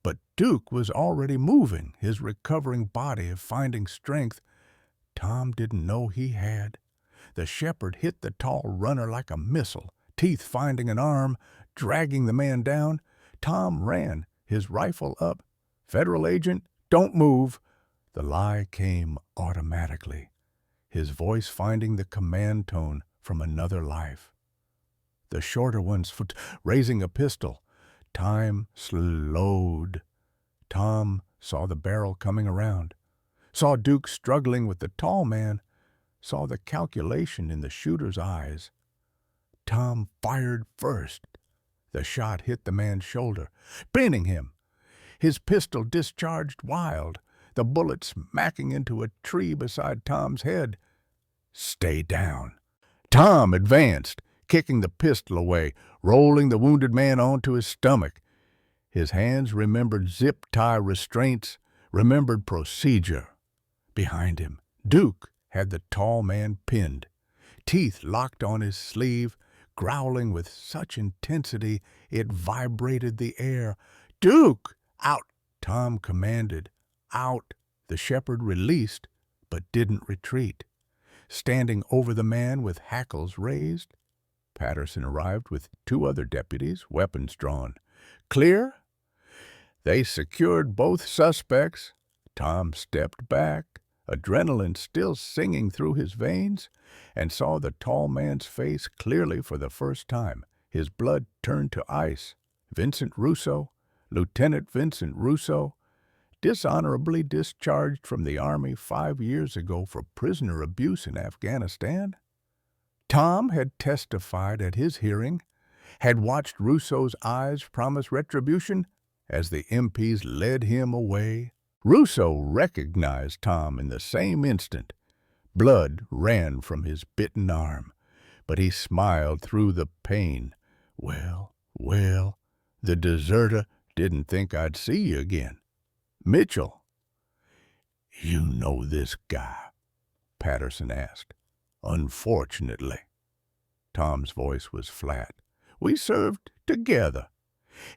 But Duke was already moving, his recovering body finding strength Tom didn't know he had. The shepherd hit the tall runner like a missile, teeth finding an arm, dragging the man down. Tom ran, his rifle up. "Federal agent, don't move." The lie came automatically, his voice finding the command tone from another life. The shorter one's foot raising a pistol. Time slowed. Tom saw the barrel coming around, saw Duke struggling with the tall man, saw the calculation in the shooter's eyes. Tom fired first. The shot hit the man's shoulder, pinning him. His pistol discharged wild, the bullet smacking into a tree beside Tom's head. "Stay down." Tom advanced, kicking the pistol away, rolling the wounded man onto his stomach. His hands remembered zip-tie restraints, remembered procedure. Behind him, Duke had the tall man pinned, teeth locked on his sleeve, growling with such intensity it vibrated the air. "Duke, out!" Tom commanded. "Out!" The shepherd released, but didn't retreat. Standing over the man with hackles raised, Patterson arrived with 2 other deputies, weapons drawn. "Clear?" They secured both suspects. Tom stepped back, adrenaline still singing through his veins, and saw the tall man's face clearly for the first time. His blood turned to ice. Vincent Russo, Lieutenant Vincent Russo, dishonorably discharged from the Army 5 years ago for prisoner abuse in Afghanistan. Tom had testified at his hearing, had watched Russo's eyes promise retribution as the MPs led him away. Russo recognized Tom in the same instant. Blood ran from his bitten arm, but he smiled through the pain. Well, the deserter didn't think I'd see you again. "Mitchell." "You know this guy?" Patterson asked. "Unfortunately." Tom's voice was flat. "We served together.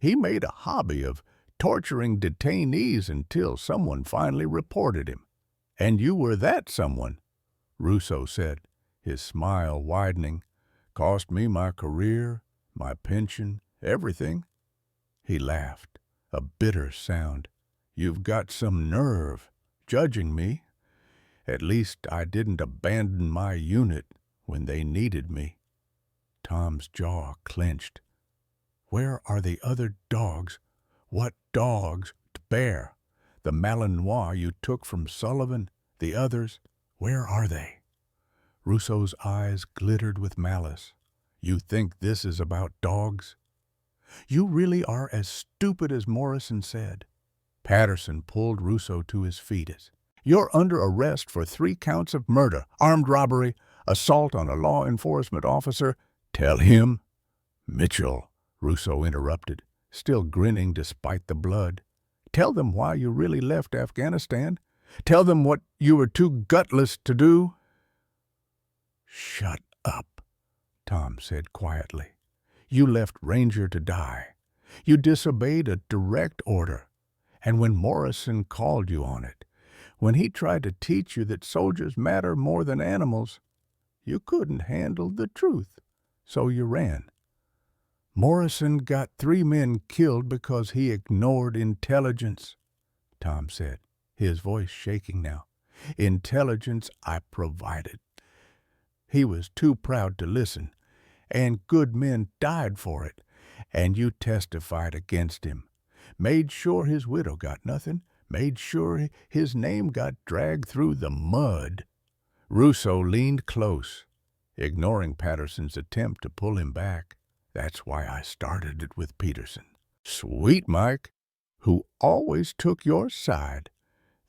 He made a hobby of torturing detainees until someone finally reported him. And you were that someone," Russo said, his smile widening. "Cost me my career, my pension, everything." He laughed, a bitter sound. "You've got some nerve, judging me. At least I didn't abandon my unit when they needed me." Tom's jaw clenched. "Where are the other dogs? What dogs? Bear, the Malinois you took from Sullivan, the others, where are they?" Russo's eyes glittered with malice. "You think this is about dogs? You really are as stupid as Morrison said." Patterson pulled Russo to his feet. "You're under arrest for 3 counts of murder, armed robbery, assault on a law enforcement officer." "Tell him." "Mitchell," Russo interrupted, still grinning despite the blood. "Tell them why you really left Afghanistan. Tell them what you were too gutless to do." "Shut up," Tom said quietly. "You left Ranger to die. You disobeyed a direct order. And when Morrison called you on it, when he tried to teach you that soldiers matter more than animals, you couldn't handle the truth, so you ran. Morrison got 3 men killed because he ignored intelligence," Tom said, his voice shaking now. "Intelligence I provided. He was too proud to listen, and good men died for it, and you testified against him. Made sure his widow got nothing, made sure his name got dragged through the mud." Russo leaned close, ignoring Patterson's attempt to pull him back. "That's why I started it with Peterson. Sweet Mike, who always took your side.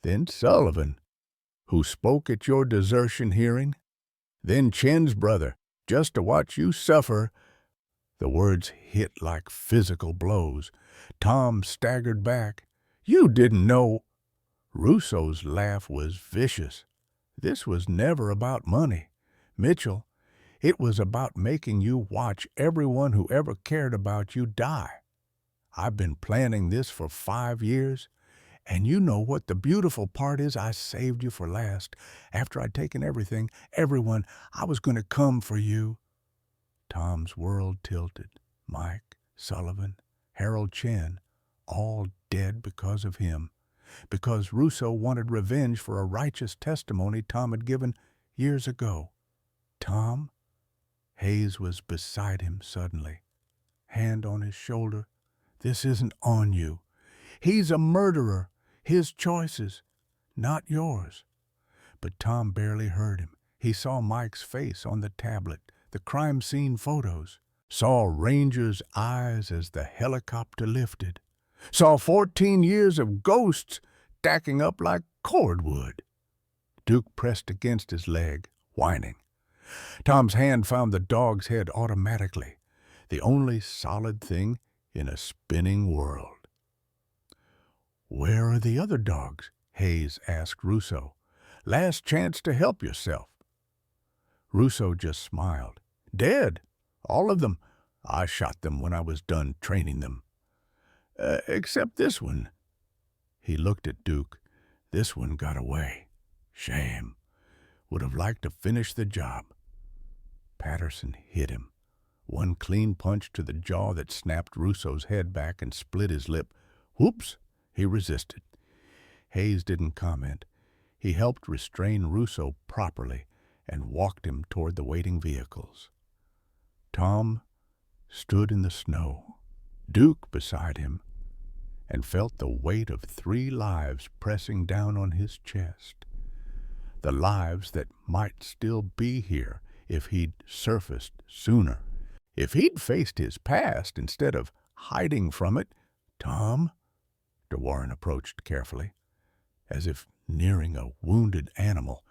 Then Sullivan, who spoke at your desertion hearing. Then Chen's brother, just to watch you suffer." The words hit like physical blows. Tom staggered back. "You didn't know—" Russo's laugh was vicious. "This was never about money, Mitchell. It was about making you watch everyone who ever cared about you die. I've been planning this for 5 years, and you know what the beautiful part is? I saved you for last. After I'd taken everything, everyone, I was going to come for you." Tom's world tilted. Mike, Sullivan, Harold Chen, all dead because of him. Because Russo wanted revenge for a righteous testimony Tom had given years ago. "Tom?" Hayes was beside him suddenly, hand on his shoulder. "This isn't on you. He's a murderer. His choices, not yours." But Tom barely heard him. He saw Mike's face on the tablet, the crime scene photos, saw Ranger's eyes as the helicopter lifted, saw 14 years of ghosts stacking up like cordwood. Duke pressed against his leg, whining. Tom's hand found the dog's head automatically, the only solid thing in a spinning world. "Where are the other dogs?" Hayes asked Russo. "Last chance to help yourself." Russo just smiled. "Dead. All of them. I shot them when I was done training them. Except this one." He looked at Duke. "This one got away. Shame. Would have liked to finish the job." Patterson hit him. One clean punch to the jaw that snapped Russo's head back and split his lip. Whoops! He resisted. Hayes didn't comment. He helped restrain Russo properly and walked him toward the waiting vehicles. Tom stood in the snow, Duke beside him, and felt the weight of 3 lives pressing down on his chest. The lives that might still be here if he'd surfaced sooner. If he'd faced his past instead of hiding from it. "Tom?" DeWarren approached carefully, as if nearing a wounded animal.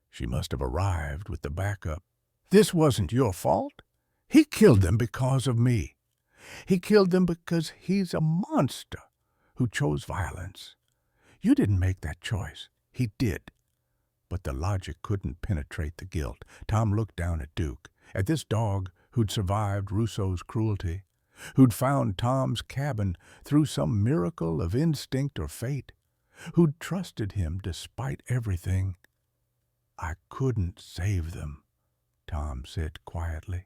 She must have arrived with the backup. "This wasn't your fault. He killed them because of me. He killed them because he's a monster who chose violence. You didn't make that choice. He did." But the logic couldn't penetrate the guilt. Tom looked down at Duke, at this dog who'd survived Russo's cruelty, who'd found Tom's cabin through some miracle of instinct or fate, who'd trusted him despite everything. "I couldn't save them," Tom said quietly.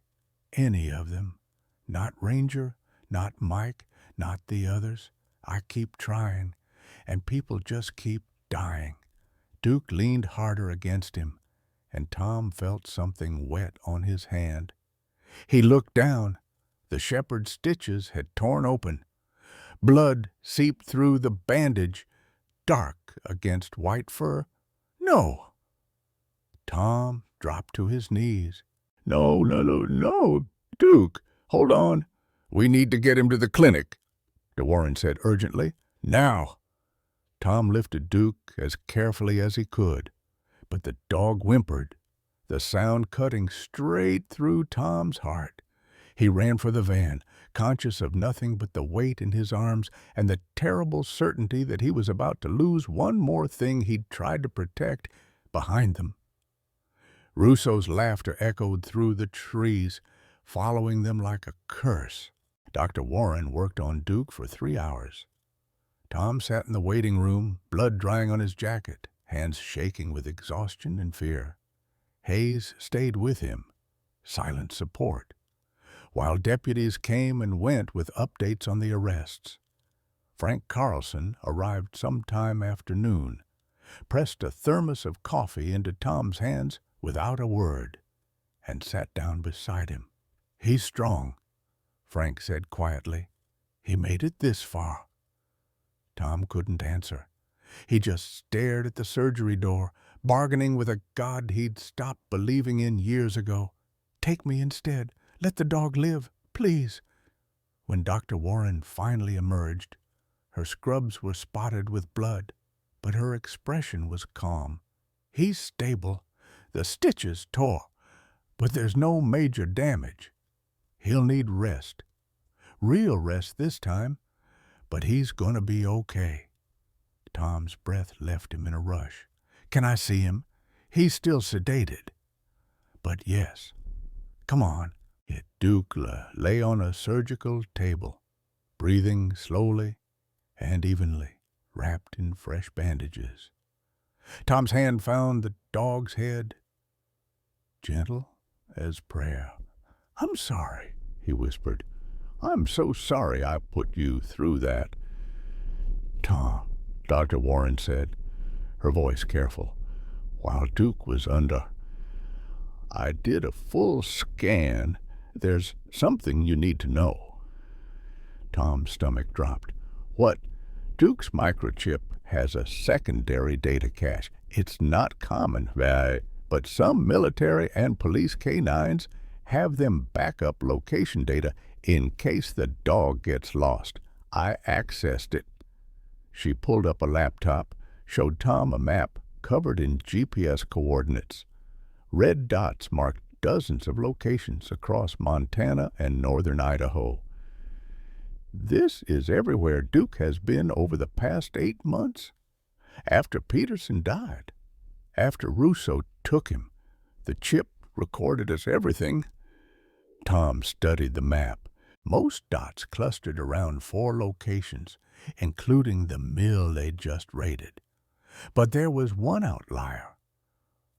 "Any of them. Not Ranger, not Mike, not the others. I keep trying, and people just keep dying." Duke leaned harder against him, and Tom felt something wet on his hand. He looked down. The shepherd's stitches had torn open. Blood seeped through the bandage, dark against white fur. "No!" Tom dropped to his knees. No, Duke, hold on. We need to get him to the clinic," DeWarren said urgently. "Now." Tom lifted Duke as carefully as he could, but the dog whimpered, the sound cutting straight through Tom's heart. He ran for the van, conscious of nothing but the weight in his arms and the terrible certainty that he was about to lose one more thing he'd tried to protect behind them. Russo's laughter echoed through the trees, following them like a curse. Dr. Warren worked on Duke for 3 hours. Tom sat in the waiting room, blood drying on his jacket, hands shaking with exhaustion and fear. Hayes stayed with him, silent support, while deputies came and went with updates on the arrests. Frank Carlson arrived sometime after noon, pressed a thermos of coffee into Tom's hands without a word, and sat down beside him. "He's strong," Frank said quietly. "He made it this far." Tom couldn't answer. He just stared at the surgery door, bargaining with a God he'd stopped believing in years ago. "Take me instead. Let the dog live, please." When Dr. Warren finally emerged, her scrubs were spotted with blood, but her expression was calm. "He's stable. The stitches tore, but there's no major damage. He'll need rest. Real rest this time, but he's gonna be okay." Tom's breath left him in a rush. "Can I see him? He's still sedated." "But yes. Come on." Duke lay on a surgical table, breathing slowly and evenly, wrapped in fresh bandages. Tom's hand found the dog's head, gentle as prayer. "I'm sorry," he whispered. "I'm so sorry I put you through that." "Tom," Dr. Warren said, her voice careful, "while Duke was under, I did a full scan. There's something you need to know." Tom's stomach dropped. "What?" "Duke's microchip has a secondary data cache. It's not common, but some military and police canines have them back up location data in case the dog gets lost. I accessed it." She pulled up a laptop, showed Tom a map covered in GPS coordinates. Red dots marked dozens of locations across Montana and northern Idaho. "This is everywhere Duke has been over the past 8 months. After Peterson died, after Russo took him, the chip recorded us everything." Tom studied the map. Most dots clustered around 4 locations, including the mill they'd just raided. But there was one outlier,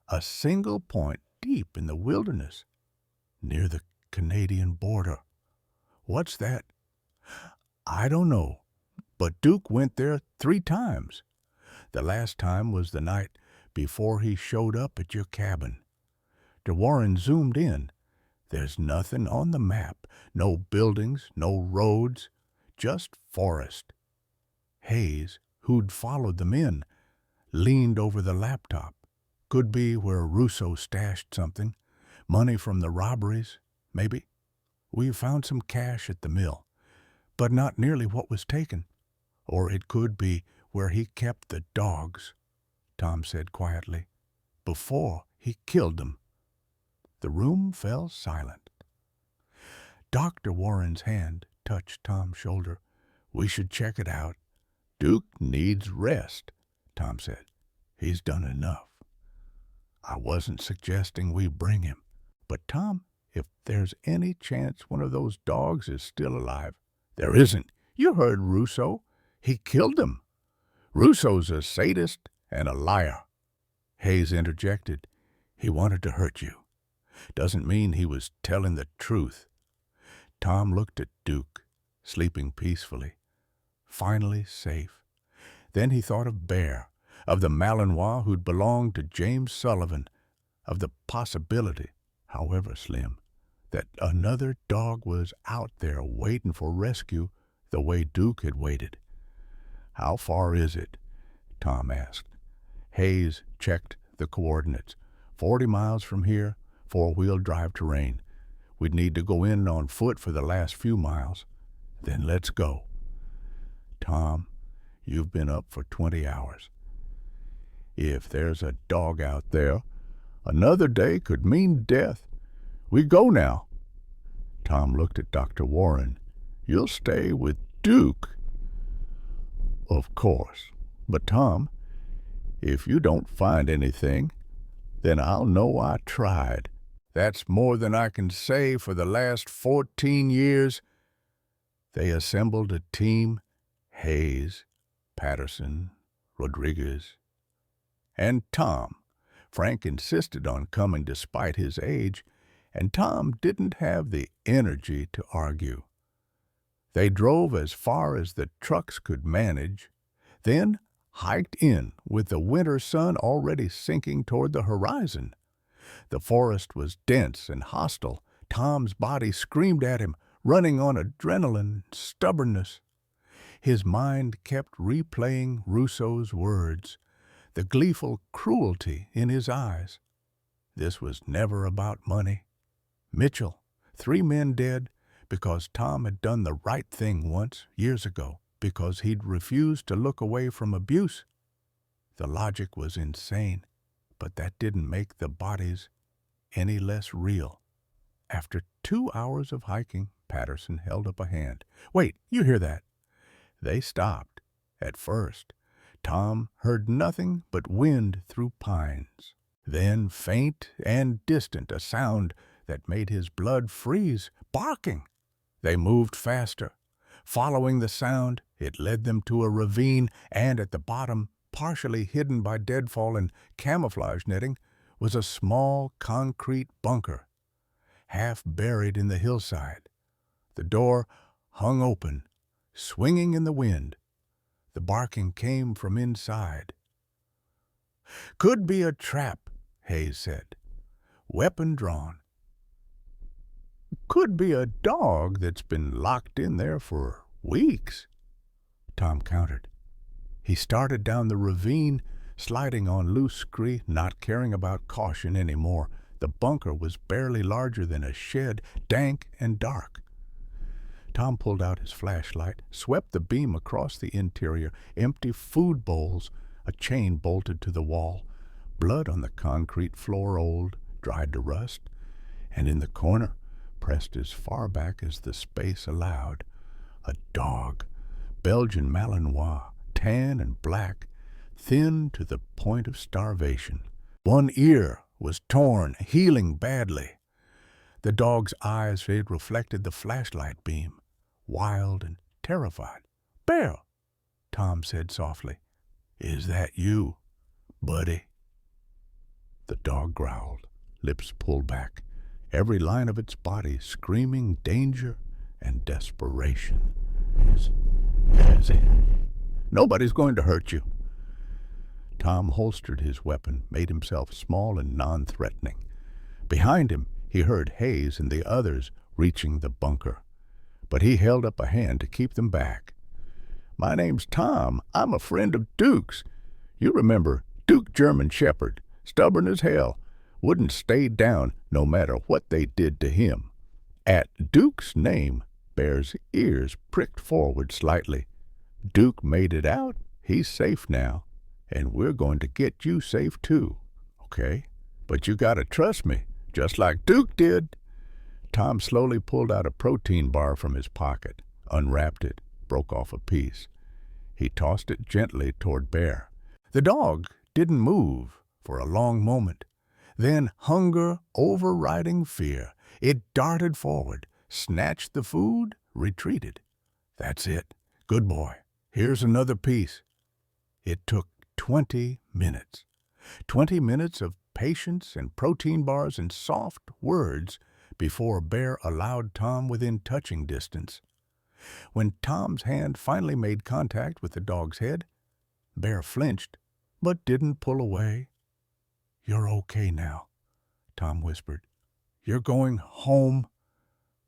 a single point deep in the wilderness, near the Canadian border. "What's that?" "I don't know, but Duke went there 3 times. The last time was the night before he showed up at your cabin." De Warren zoomed in. "There's nothing on the map, no buildings, no roads, just forest." Hayes, who'd followed them in, leaned over the laptop. "Could be where Russo stashed something. Money from the robberies, maybe. We found some cash at the mill, but not nearly what was taken. Or it could be where he kept the dogs," Tom said quietly, "before he killed them." The room fell silent. Dr. Warren's hand touched Tom's shoulder. "We should check it out." "Duke needs rest," Tom said. "He's done enough." "I wasn't suggesting we bring him. But, Tom, if there's any chance one of those dogs is still alive—" "There isn't. You heard Russo. He killed them. Russo's a sadist and a liar." Hayes interjected. "He wanted to hurt you. Doesn't mean he was telling the truth." Tom looked at Duke, sleeping peacefully, finally safe. Then he thought of Bear, of the Malinois who'd belonged to James Sullivan, of the possibility, however slim, that another dog was out there waiting for rescue the way Duke had waited. "How far is it?" Tom asked. Hayes checked the coordinates. 40 miles from here, 4-wheel drive terrain. We'd need to go in on foot for the last few miles. Then let's go. "Tom, you've been up for 20 hours. If there's a dog out there, another day could mean death. We go now." Tom looked at Dr. Warren. "You'll stay with Duke?" "Of course. But, Tom, if you don't find anything, then I'll know I tried. That's more than I can say for the last 14 years. They assembled a team: Hayes, Patterson, Rodriguez, and Tom. Frank insisted on coming despite his age, and Tom didn't have the energy to argue. They drove as far as the trucks could manage, then hiked in with the winter sun already sinking toward the horizon. The forest was dense and hostile. Tom's body screamed at him, running on adrenaline and stubbornness. His mind kept replaying Rousseau's words, the gleeful cruelty in his eyes. This was never about money. Mitchell, 3 men dead because Tom had done the right thing once, years ago, because he'd refused to look away from abuse. The logic was insane, but that didn't make the bodies any less real. After 2 hours of hiking, Patterson held up a hand. "Wait, you hear that?" They stopped. At first, Tom heard nothing but wind through pines. Then, faint and distant, a sound that made his blood freeze, barking. They moved faster. Following the sound, it led them to a ravine, and at the bottom, partially hidden by deadfall and camouflage netting, was a small concrete bunker, half buried in the hillside. The door hung open, swinging in the wind. The barking came from inside. "Could be a trap," Hayes said. "Weapon drawn. Could be a dog that's been locked in there for weeks," Tom countered. He started down the ravine, sliding on loose scree, not caring about caution anymore. The bunker was barely larger than a shed, dank and dark. Tom pulled out his flashlight, swept the beam across the interior, empty food bowls, a chain bolted to the wall, blood on the concrete floor, old, dried to rust, and in the corner, pressed as far back as the space allowed, a dog, Belgian Malinois, tan and black, thin to the point of starvation. One ear was torn, healing badly. The dog's eyes had reflected the flashlight beam, wild and terrified. "Bear," Tom said softly. "Is that you, buddy?" The dog growled, lips pulled back, every line of its body screaming danger and desperation. Is it? "Nobody's going to hurt you." Tom holstered his weapon, made himself small and non-threatening. Behind him, he heard Hayes and the others reaching the bunker, but he held up a hand to keep them back. "My name's Tom. I'm a friend of Duke's. You remember Duke German Shepherd, stubborn as hell, wouldn't stay down no matter what they did to him." At Duke's name, Bear's ears pricked forward slightly. "Duke made it out. He's safe now, and we're going to get you safe too, okay? But you gotta trust me, just like Duke did." Tom slowly pulled out a protein bar from his pocket, unwrapped it, broke off a piece. He tossed it gently toward Bear. The dog didn't move for a long moment. Then, hunger overriding fear, it darted forward, snatched the food, retreated. "That's it. Good boy. Here's another piece." It took 20 minutes. 20 minutes of patience and protein bars and soft words before Bear allowed Tom within touching distance. When Tom's hand finally made contact with the dog's head, Bear flinched, but didn't pull away. "You're okay now," Tom whispered. "You're going home."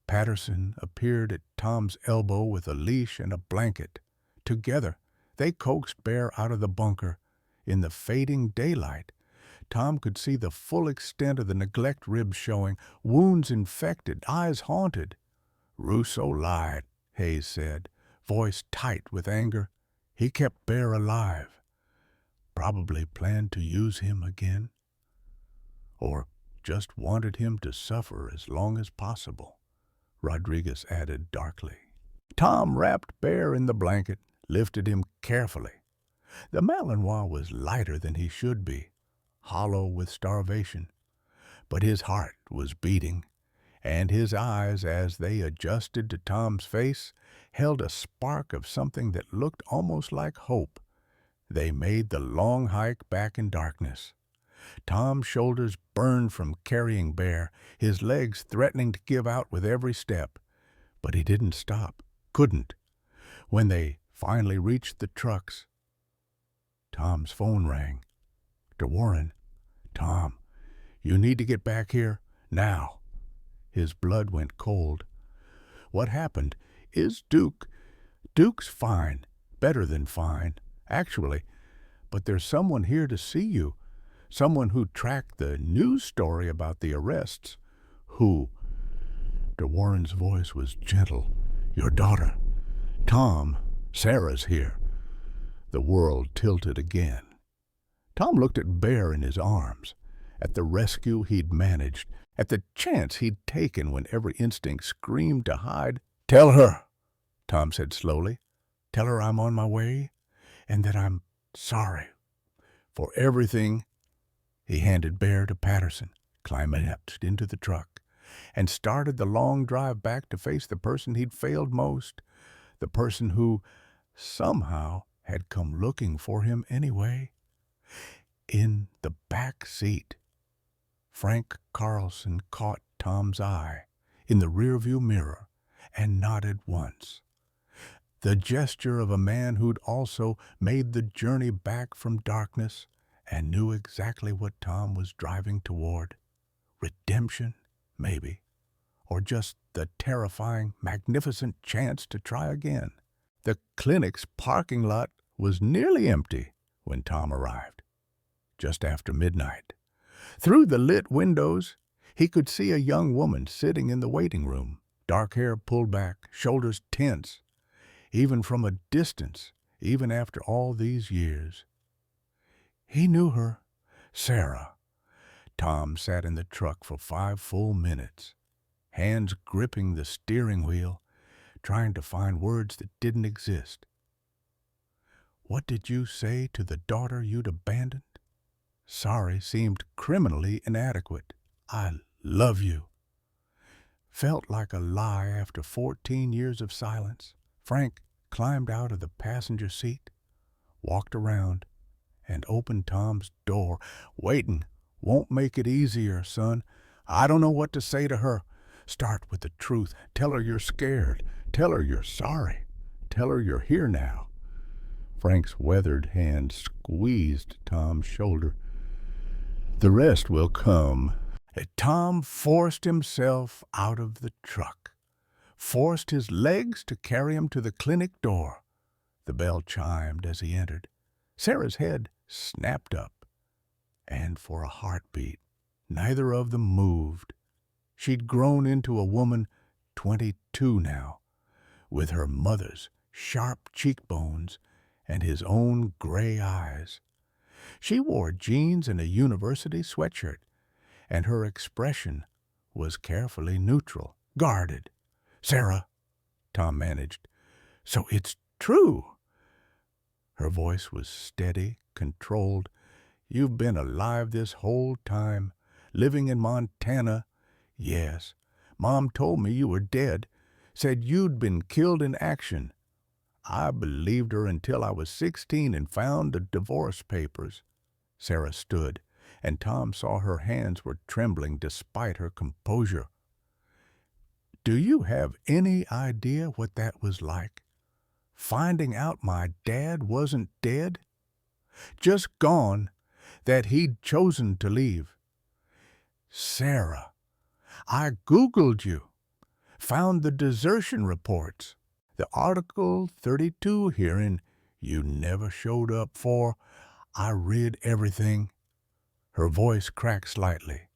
Patterson appeared at Tom's elbow with a leash and a blanket. Together, they coaxed Bear out of the bunker. In the fading daylight, Tom could see the full extent of the neglect ribs showing, wounds infected, eyes haunted. "Rousseau lied," Hayes said, voice tight with anger. "He kept Bear alive. Probably planned to use him again. Or just wanted him to suffer as long as possible. Rodriguez added darkly. Tom wrapped Bear in the blanket, lifted him carefully. The Malinois was lighter than he should be, hollow with starvation, but his heart was beating, and his eyes, as they adjusted to Tom's face, held a spark of something that looked almost like hope. They made the long hike back in darkness. Tom's shoulders burned from carrying Bear, his legs threatening to give out with every step. But he didn't stop, couldn't. When they finally reached the trucks, Tom's phone rang. To Warren. "Tom, you need to get back here, now." His blood went cold. "What happened? Is Duke?" "Duke's fine, better than fine, actually. But there's someone here to see you. Someone who tracked the news story about the arrests." "Who?" De Warren's voice was gentle. "Your daughter. Tom, Sarah's here." The world tilted again. Tom looked at Bear in his arms, at the rescue he'd managed, at the chance he'd taken when every instinct screamed to hide. "Tell her," Tom said slowly. "Tell her I'm on my way, and that I'm sorry for everything." He handed Bear to Patterson, climbed into the truck, and started the long drive back to face the person he'd failed most, the person who, somehow, had come looking for him anyway. In the back seat, Frank Carlson caught Tom's eye in the rearview mirror and nodded once. The gesture of a man who'd also made the journey back from darkness and knew exactly what Tom was driving toward. Redemption, maybe, or just the terrifying, magnificent chance to try again. The clinic's parking lot was nearly empty when Tom arrived, just after midnight. Through the lit windows, he could see a young woman sitting in the waiting room, dark hair pulled back, shoulders tense, even from a distance, even after all these years. He knew her, Sarah. Tom sat in the truck for 5 full minutes, hands gripping the steering wheel, trying to find words that didn't exist. "What did you say to the daughter you'd abandoned?" Sorry seemed criminally inadequate. "I love you." Felt like a lie after 14 years of silence. Frank climbed out of the passenger seat, walked around, and opened Tom's door. "Waiting won't make it easier, son. I don't know what to say to her. Start with the truth. Tell her you're scared. Tell her you're sorry. Tell her you're here now." Frank's weathered hand squeezed Tom's shoulder. "The rest will come." Tom forced himself out of the truck, forced his legs to carry him to the clinic door. The bell chimed as he entered. Sarah's head snapped up, and for a heartbeat, neither of them moved. She'd grown into a woman 22 now, with her mother's sharp cheekbones and his own gray eyes. She wore jeans and a university sweatshirt, and her expression was carefully neutral, guarded. "Sarah," Tom managed, "so it's true." Her voice was steady, controlled. "You've been alive this whole time, living in Montana." "Yes. Mom told me you were dead, said you'd been killed in action." "I believed her until I was 16 and found the divorce papers." Sarah stood, and Tom saw her hands were trembling despite her composure. "Do you have any idea what that was like? Finding out my dad wasn't dead? Just gone, that he'd chosen to leave. Sarah, I Googled you, found the desertion reports, the Article 32 hearing you never showed up for. I read everything." Her voice cracked slightly.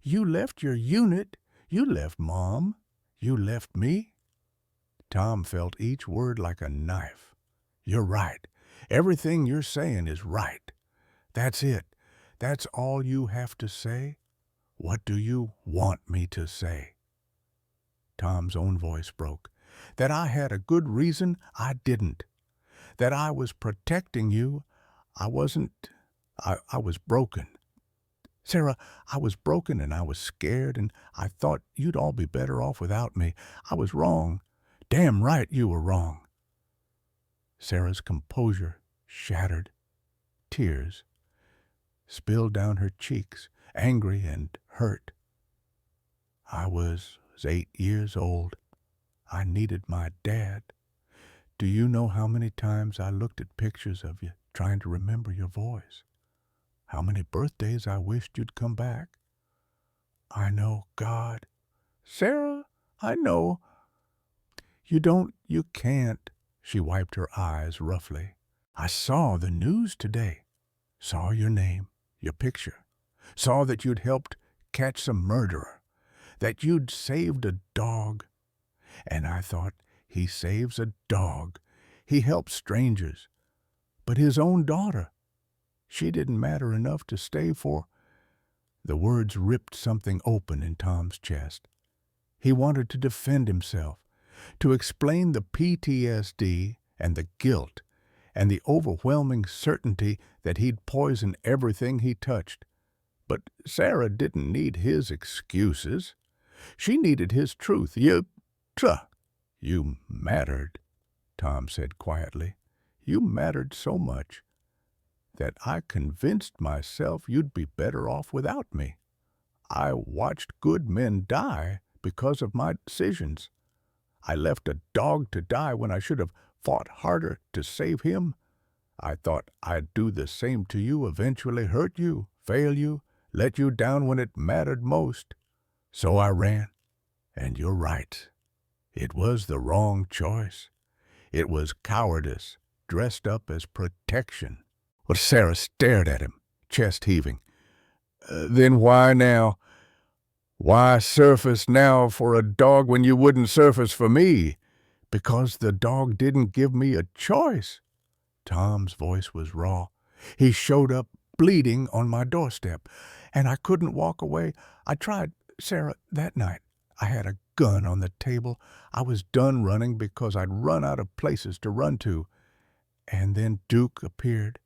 "You left your unit. You left Mom. You left me." Tom felt each word like a knife. "You're right. Everything you're saying is right. That's it. That's all you have to say? What do you want me to say?" Tom's own voice broke. That I had a good reason I didn't. That I was protecting you. I wasn't. I was broken. Sarah, I was broken and I was scared and I thought you'd all be better off without me. I was wrong. Damn right you were wrong. Sarah's composure shattered. Tears spilled down her cheeks, angry and hurt. I was 8 years old. I needed my dad. Do you know how many times I looked at pictures of you, trying to remember your voice? How many birthdays I wished you'd come back? I know, God. Sarah, I know. You can't. She wiped her eyes roughly. I saw the news today. Saw your name, your picture. Saw that you'd helped catch some murderer. That you'd saved a dog. And I thought, he saves a dog. He helps strangers. But his own daughter, she didn't matter enough to stay for. The words ripped something open in Tom's chest. He wanted to defend himself, to explain the PTSD and the guilt and the overwhelming certainty that he'd poison everything he touched. But Sarah didn't need his excuses. She needed his truth. You mattered, Tom said quietly. You mattered so much that I convinced myself you'd be better off without me. I watched good men die because of my decisions. I left a dog to die when I should have fought harder to save him. I thought I'd do the same to you, eventually hurt you, fail you, let you down when it mattered most. So I ran. And you're right. It was the wrong choice. It was cowardice dressed up as protection. Well, Sarah stared at him, chest heaving. Then why now? Why surface now for a dog when you wouldn't surface for me? Because the dog didn't give me a choice. Tom's voice was raw. He showed up bleeding on my doorstep, and I couldn't walk away. I tried, Sarah, that night. I had a gun on the table. I was done running because I'd run out of places to run to. And then Duke appeared,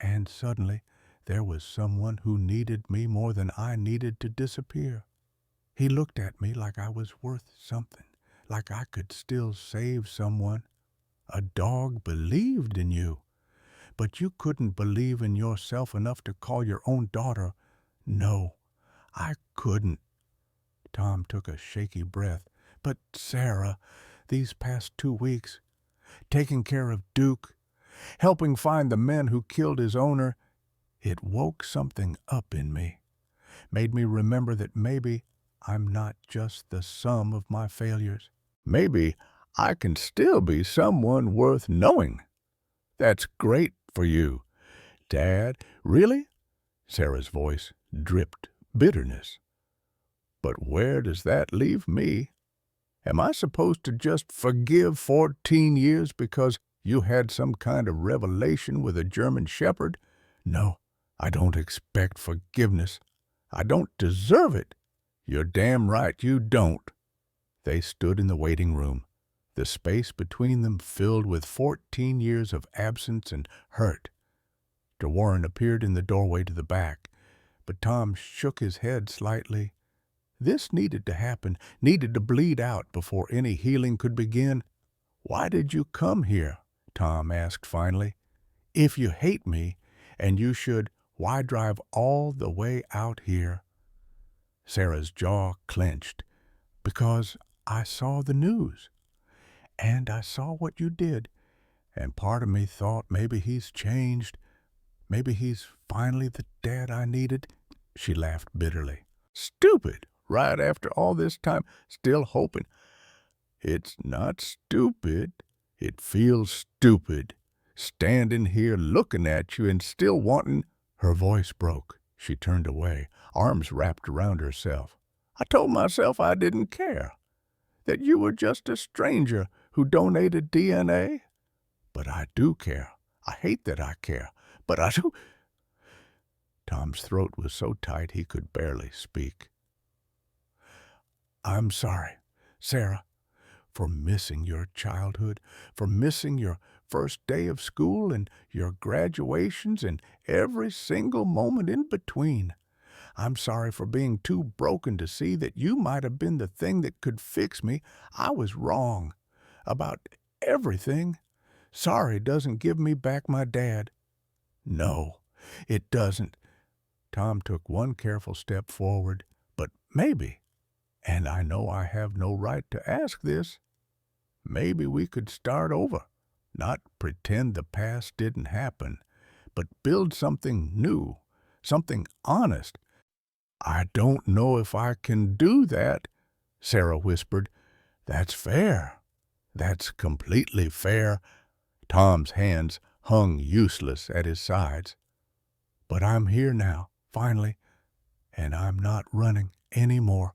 and suddenly there was someone who needed me more than I needed to disappear. He looked at me like I was worth something, like I could still save someone. A dog believed in you, but you couldn't believe in yourself enough to call your own daughter. No, I couldn't. Tom took a shaky breath. But Sarah, these past 2 weeks, taking care of Duke, helping find the men who killed his owner, it woke something up in me, made me remember that maybe I'm not just the sum of my failures. Maybe I can still be someone worth knowing. That's great for you. Dad, really? Sarah's voice dripped bitterness. But where does that leave me? Am I supposed to just forgive 14 years because you had some kind of revelation with a German shepherd? No, I don't expect forgiveness. I don't deserve it. You're damn right you don't. They stood in the waiting room, the space between them filled with 14 years of absence and hurt. DeWarren appeared in the doorway to the back, but Tom shook his head slightly. This needed to happen, needed to bleed out before any healing could begin. Why did you come here? Tom asked finally. If you hate me, and you should, why drive all the way out here? Sarah's jaw clenched. Because I saw the news, and I saw what you did, and part of me thought maybe he's changed. Maybe he's finally the dad I needed. She laughed bitterly. Stupid! Right after all this time, still hoping. It's not stupid. It feels stupid. Standing here looking at you and still wanting. Her voice broke. She turned away, arms wrapped around herself. I told myself I didn't care. That you were just a stranger who donated DNA. But I do care. I hate that I care. But I do. Tom's throat was so tight he could barely speak. I'm sorry. Sarah, for missing your childhood, for missing your first day of school and your graduations and every single moment in between. I'm sorry for being too broken to see that you might have been the thing that could fix me. I was wrong about everything. Sorry doesn't give me back my dad. No, it doesn't. Tom took one careful step forward, but maybe, and I know I have no right to ask this, maybe we could start over. Not pretend the past didn't happen, but build something new, something honest. I don't know if I can do that, Sarah whispered. That's fair. That's completely fair. Tom's hands hung useless at his sides. But I'm here now, finally, and I'm not running any more.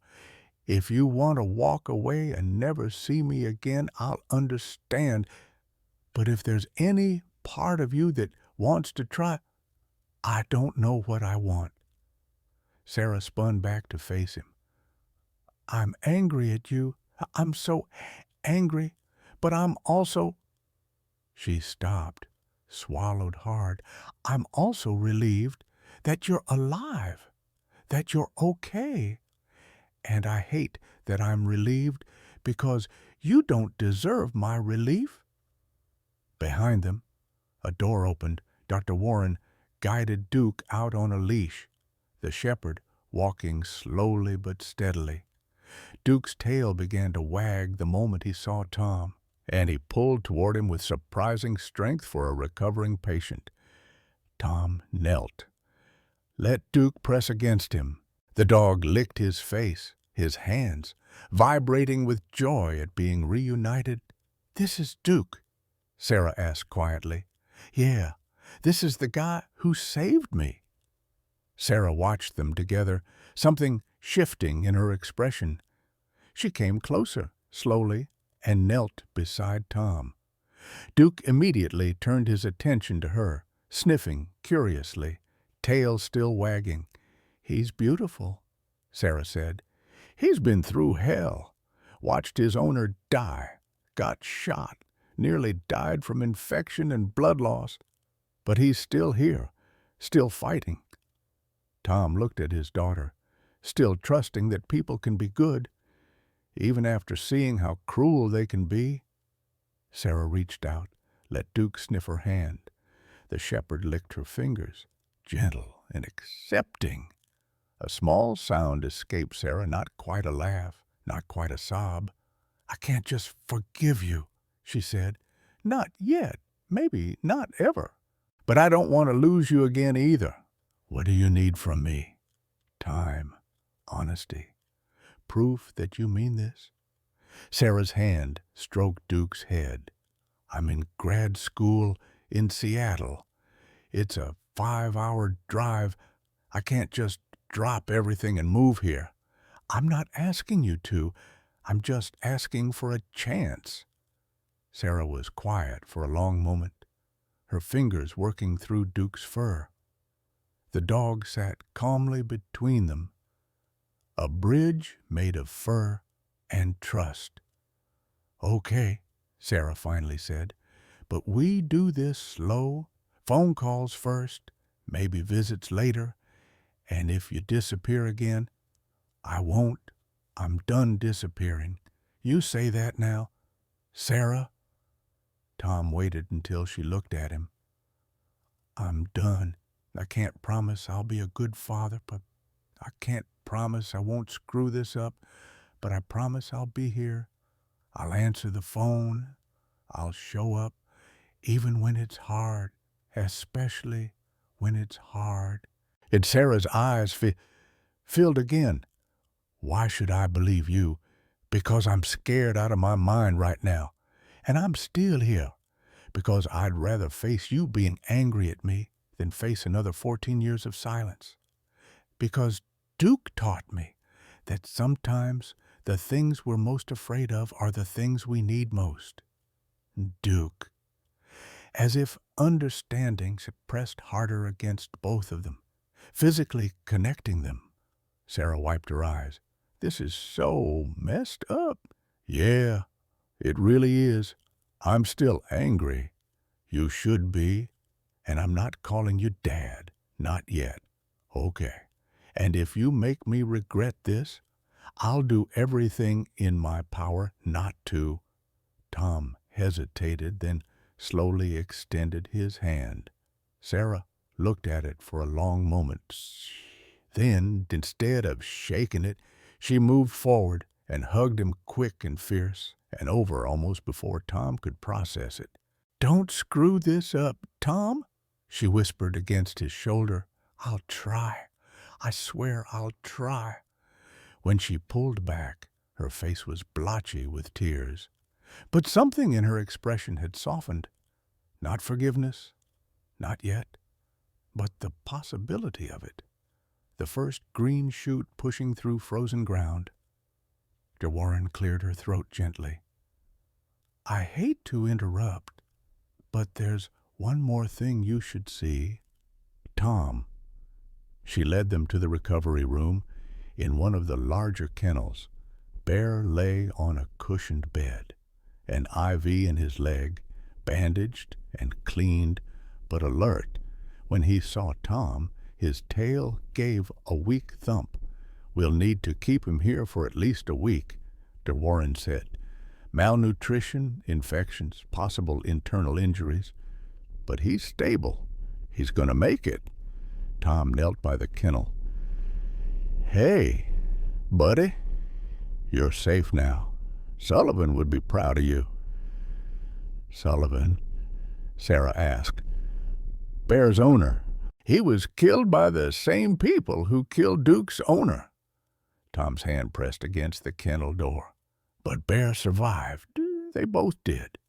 If you want to walk away and never see me again, I'll understand. But if there's any part of you that wants to try, I don't know what I want. Sarah spun back to face him. I'm angry at you. I'm so angry, but I'm also... She stopped, swallowed hard. I'm also relieved that you're alive, that you're okay. And I hate that I'm relieved because you don't deserve my relief. Behind them, a door opened. Dr. Warren guided Duke out on a leash, the shepherd walking slowly but steadily. Duke's tail began to wag the moment he saw Tom, and he pulled toward him with surprising strength for a recovering patient. Tom knelt. Let Duke press against him. The dog licked his face, his hands, vibrating with joy at being reunited. This is Duke, Sarah asked quietly. Yeah, this is the guy who saved me. Sarah watched them together, something shifting in her expression. She came closer, slowly, and knelt beside Tom. Duke immediately turned his attention to her, sniffing curiously, tail still wagging. He's beautiful, Sarah said. He's been through hell, watched his owner die, got shot, nearly died from infection and blood loss. But he's still here, still fighting. Tom looked at his daughter, still trusting that people can be good, even after seeing how cruel they can be. Sarah reached out, let Duke sniff her hand. The shepherd licked her fingers, gentle and accepting. A small sound escaped Sarah, not quite a laugh, not quite a sob. I can't just forgive you, she said. Not yet, maybe not ever. But I don't want to lose you again either. What do you need from me? Time, honesty, proof that you mean this? Sarah's hand stroked Duke's head. I'm in grad school in Seattle. It's a 5-hour drive. I can't just drop everything and move here. I'm not asking you to. I'm just asking for a chance. Sarah was quiet for a long moment, her fingers working through Duke's fur. The dog sat calmly between them, a bridge made of fur and trust. Okay, Sarah finally said, but we do this slow, phone calls first, maybe visits later, and if you disappear again, I won't. I'm done disappearing. You say that now, Sarah? Tom waited until she looked at him. I'm done. I can't promise I'll be a good father, but I can't promise I won't screw this up, but I promise I'll be here. I'll answer the phone. I'll show up, even when it's hard, especially when it's hard. And Sarah's eyes filled again. Why should I believe you? Because I'm scared out of my mind right now. And I'm still here, because I'd rather face you being angry at me than face another 14 years of silence. Because Duke taught me that sometimes the things we're most afraid of are the things we need most. Duke. As if understanding pressed harder against both of them, physically connecting them. Sarah wiped her eyes. This is so messed up. Yeah, it really is. I'm still angry. You should be. And I'm not calling you Dad. Not yet. Okay. And if you make me regret this, I'll do everything in my power not to. Tom hesitated, then slowly extended his hand. Sarah looked at it for a long moment. Then, instead of shaking it, she moved forward and hugged him quick and fierce and over almost before Tom could process it. "Don't screw this up, Tom," she whispered against his shoulder. "I'll try. I swear I'll try." When she pulled back, her face was blotchy with tears. But something in her expression had softened. Not forgiveness, not yet, but the possibility of it. The first green shoot pushing through frozen ground. De Warren cleared her throat gently. "I hate to interrupt, but there's one more thing you should see. Tom." She led them to the recovery room. In one of the larger kennels, Bear lay on a cushioned bed, an IV in his leg, bandaged and cleaned, but alert. When he saw Tom, his tail gave a weak thump. "We'll need to keep him here for at least a week," De Warren said. "Malnutrition, infections, possible internal injuries. But he's stable. He's going to make it." Tom knelt by the kennel. "Hey, buddy, you're safe now. Sullivan would be proud of you." "Sullivan?" Sarah asked. "Bear's owner. He was killed by the same people who killed Duke's owner." Tom's hand pressed against the kennel door. "But Bear survived. They both did."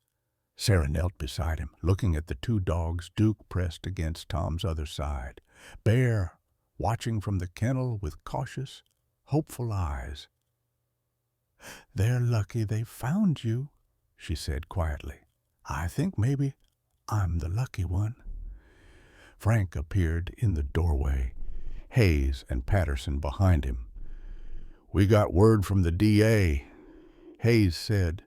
Sarah knelt beside him, looking at the two dogs Duke pressed against Tom's other side. Bear watching from the kennel with cautious, hopeful eyes. "They're lucky they found you," she said quietly. "I think maybe I'm the lucky one." Frank appeared in the doorway, Hayes and Patterson behind him. "We got word from the DA," Hayes said.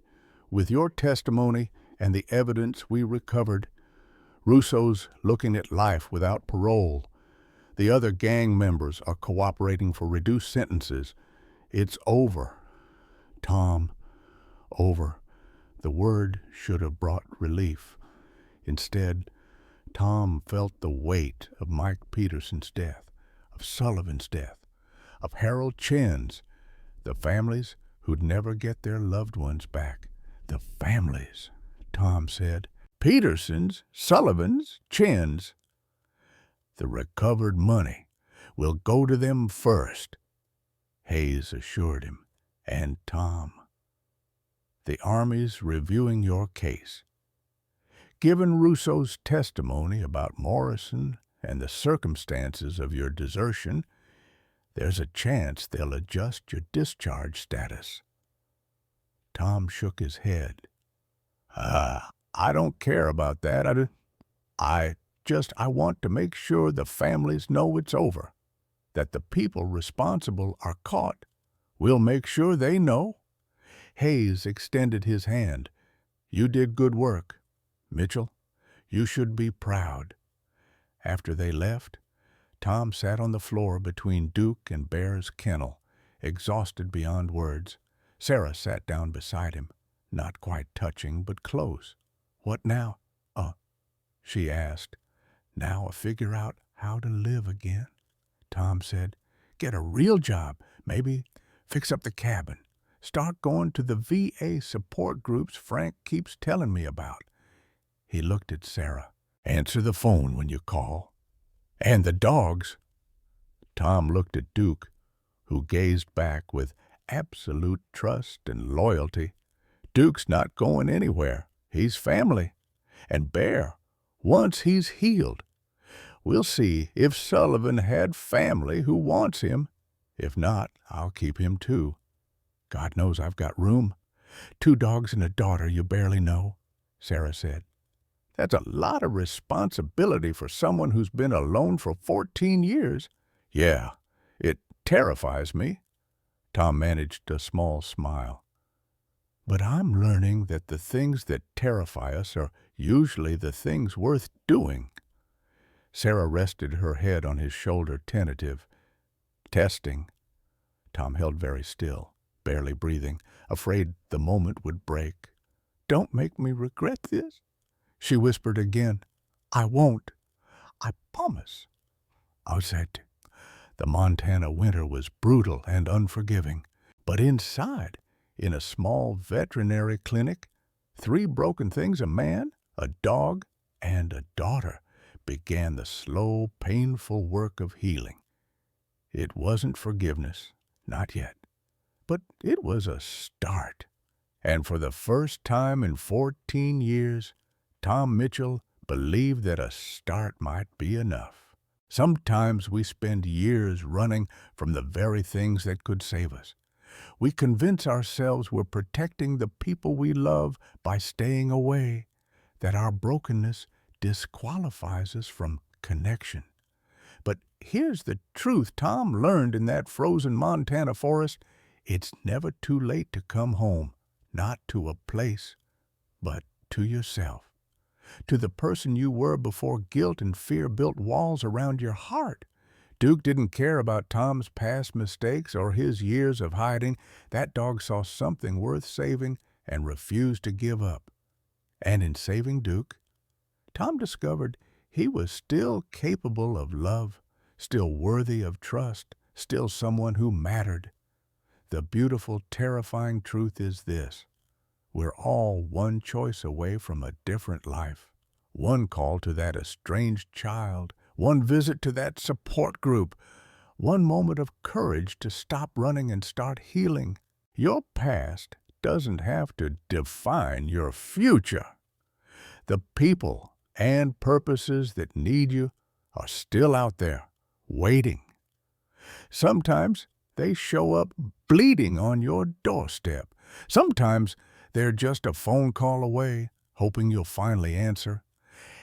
"With your testimony and the evidence we recovered, Russo's looking at life without parole. The other gang members are cooperating for reduced sentences. It's over." Tom, over. The word should have brought relief. Instead, Tom felt the weight of Mike Peterson's death, of Sullivan's death, of Harold Chen's, the families who'd never get their loved ones back. "The families," Tom said. "Peterson's, Sullivan's, Chen's. The recovered money will go to them first," Hayes assured him. "And Tom, the Army's reviewing your case. Given Russo's testimony about Morrison and the circumstances of your desertion, there's a chance they'll adjust your discharge status." Tom shook his head. I don't care about that. I want to make sure the families know it's over, that the people responsible are caught. We'll make sure they know." Hayes extended his hand. "You did good work, Mitchell. You should be proud." After they left, Tom sat on the floor between Duke and Bear's kennel, exhausted beyond words. Sarah sat down beside him, not quite touching, but close. "What now?" She asked. "Now figure out how to live again," Tom said. "Get a real job, maybe fix up the cabin. Start going to the VA support groups Frank keeps telling me about." He looked at Sarah. "Answer the phone when you call. And the dogs." Tom looked at Duke, who gazed back with absolute trust and loyalty. "Duke's not going anywhere. He's family. And Bear, once he's healed. We'll see if Sullivan had family who wants him. If not, I'll keep him too. God knows I've got room. 2 dogs and a daughter you barely know," Sarah said. "That's a lot of responsibility for someone who's been alone for 14 years. "Yeah, it terrifies me." Tom managed a small smile. But I'm learning that the things that terrify us are usually the things worth doing. Sarah rested her head on his shoulder, tentative. Testing. Tom held very still, barely breathing, afraid the moment would break. "Don't make me regret this," she whispered again. "I won't. I promise." Outside, the Montana winter was brutal and unforgiving. But inside, in a small veterinary clinic, 3 broken things, a man, a dog, and a daughter, began the slow, painful work of healing. It wasn't forgiveness, not yet, but it was a start. And for the first time in 14 years, Tom Mitchell believed that a start might be enough. Sometimes we spend years running from the very things that could save us. We convince ourselves we're protecting the people we love by staying away, that our brokenness disqualifies us from connection. But here's the truth Tom learned in that frozen Montana forest. It's never too late to come home, not to a place, but to yourself, to the person you were before guilt and fear built walls around your heart. Duke didn't care about Tom's past mistakes or his years of hiding. That dog saw something worth saving and refused to give up. And in saving Duke, Tom discovered he was still capable of love, still worthy of trust, still someone who mattered. The beautiful, terrifying truth is this: we're all one choice away from a different life. One call to that estranged child, one visit to that support group, one moment of courage to stop running and start healing. Your past doesn't have to define your future. The people and purposes that need you are still out there, waiting. Sometimes they show up bleeding on your doorstep. Sometimes they're just a phone call away, hoping you'll finally answer.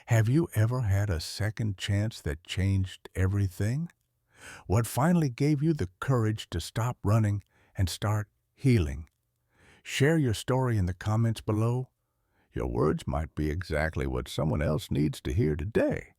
Have you ever had a second chance that changed everything? What finally gave you the courage to stop running and start healing? Share your story in the comments below. Your words might be exactly what someone else needs to hear today.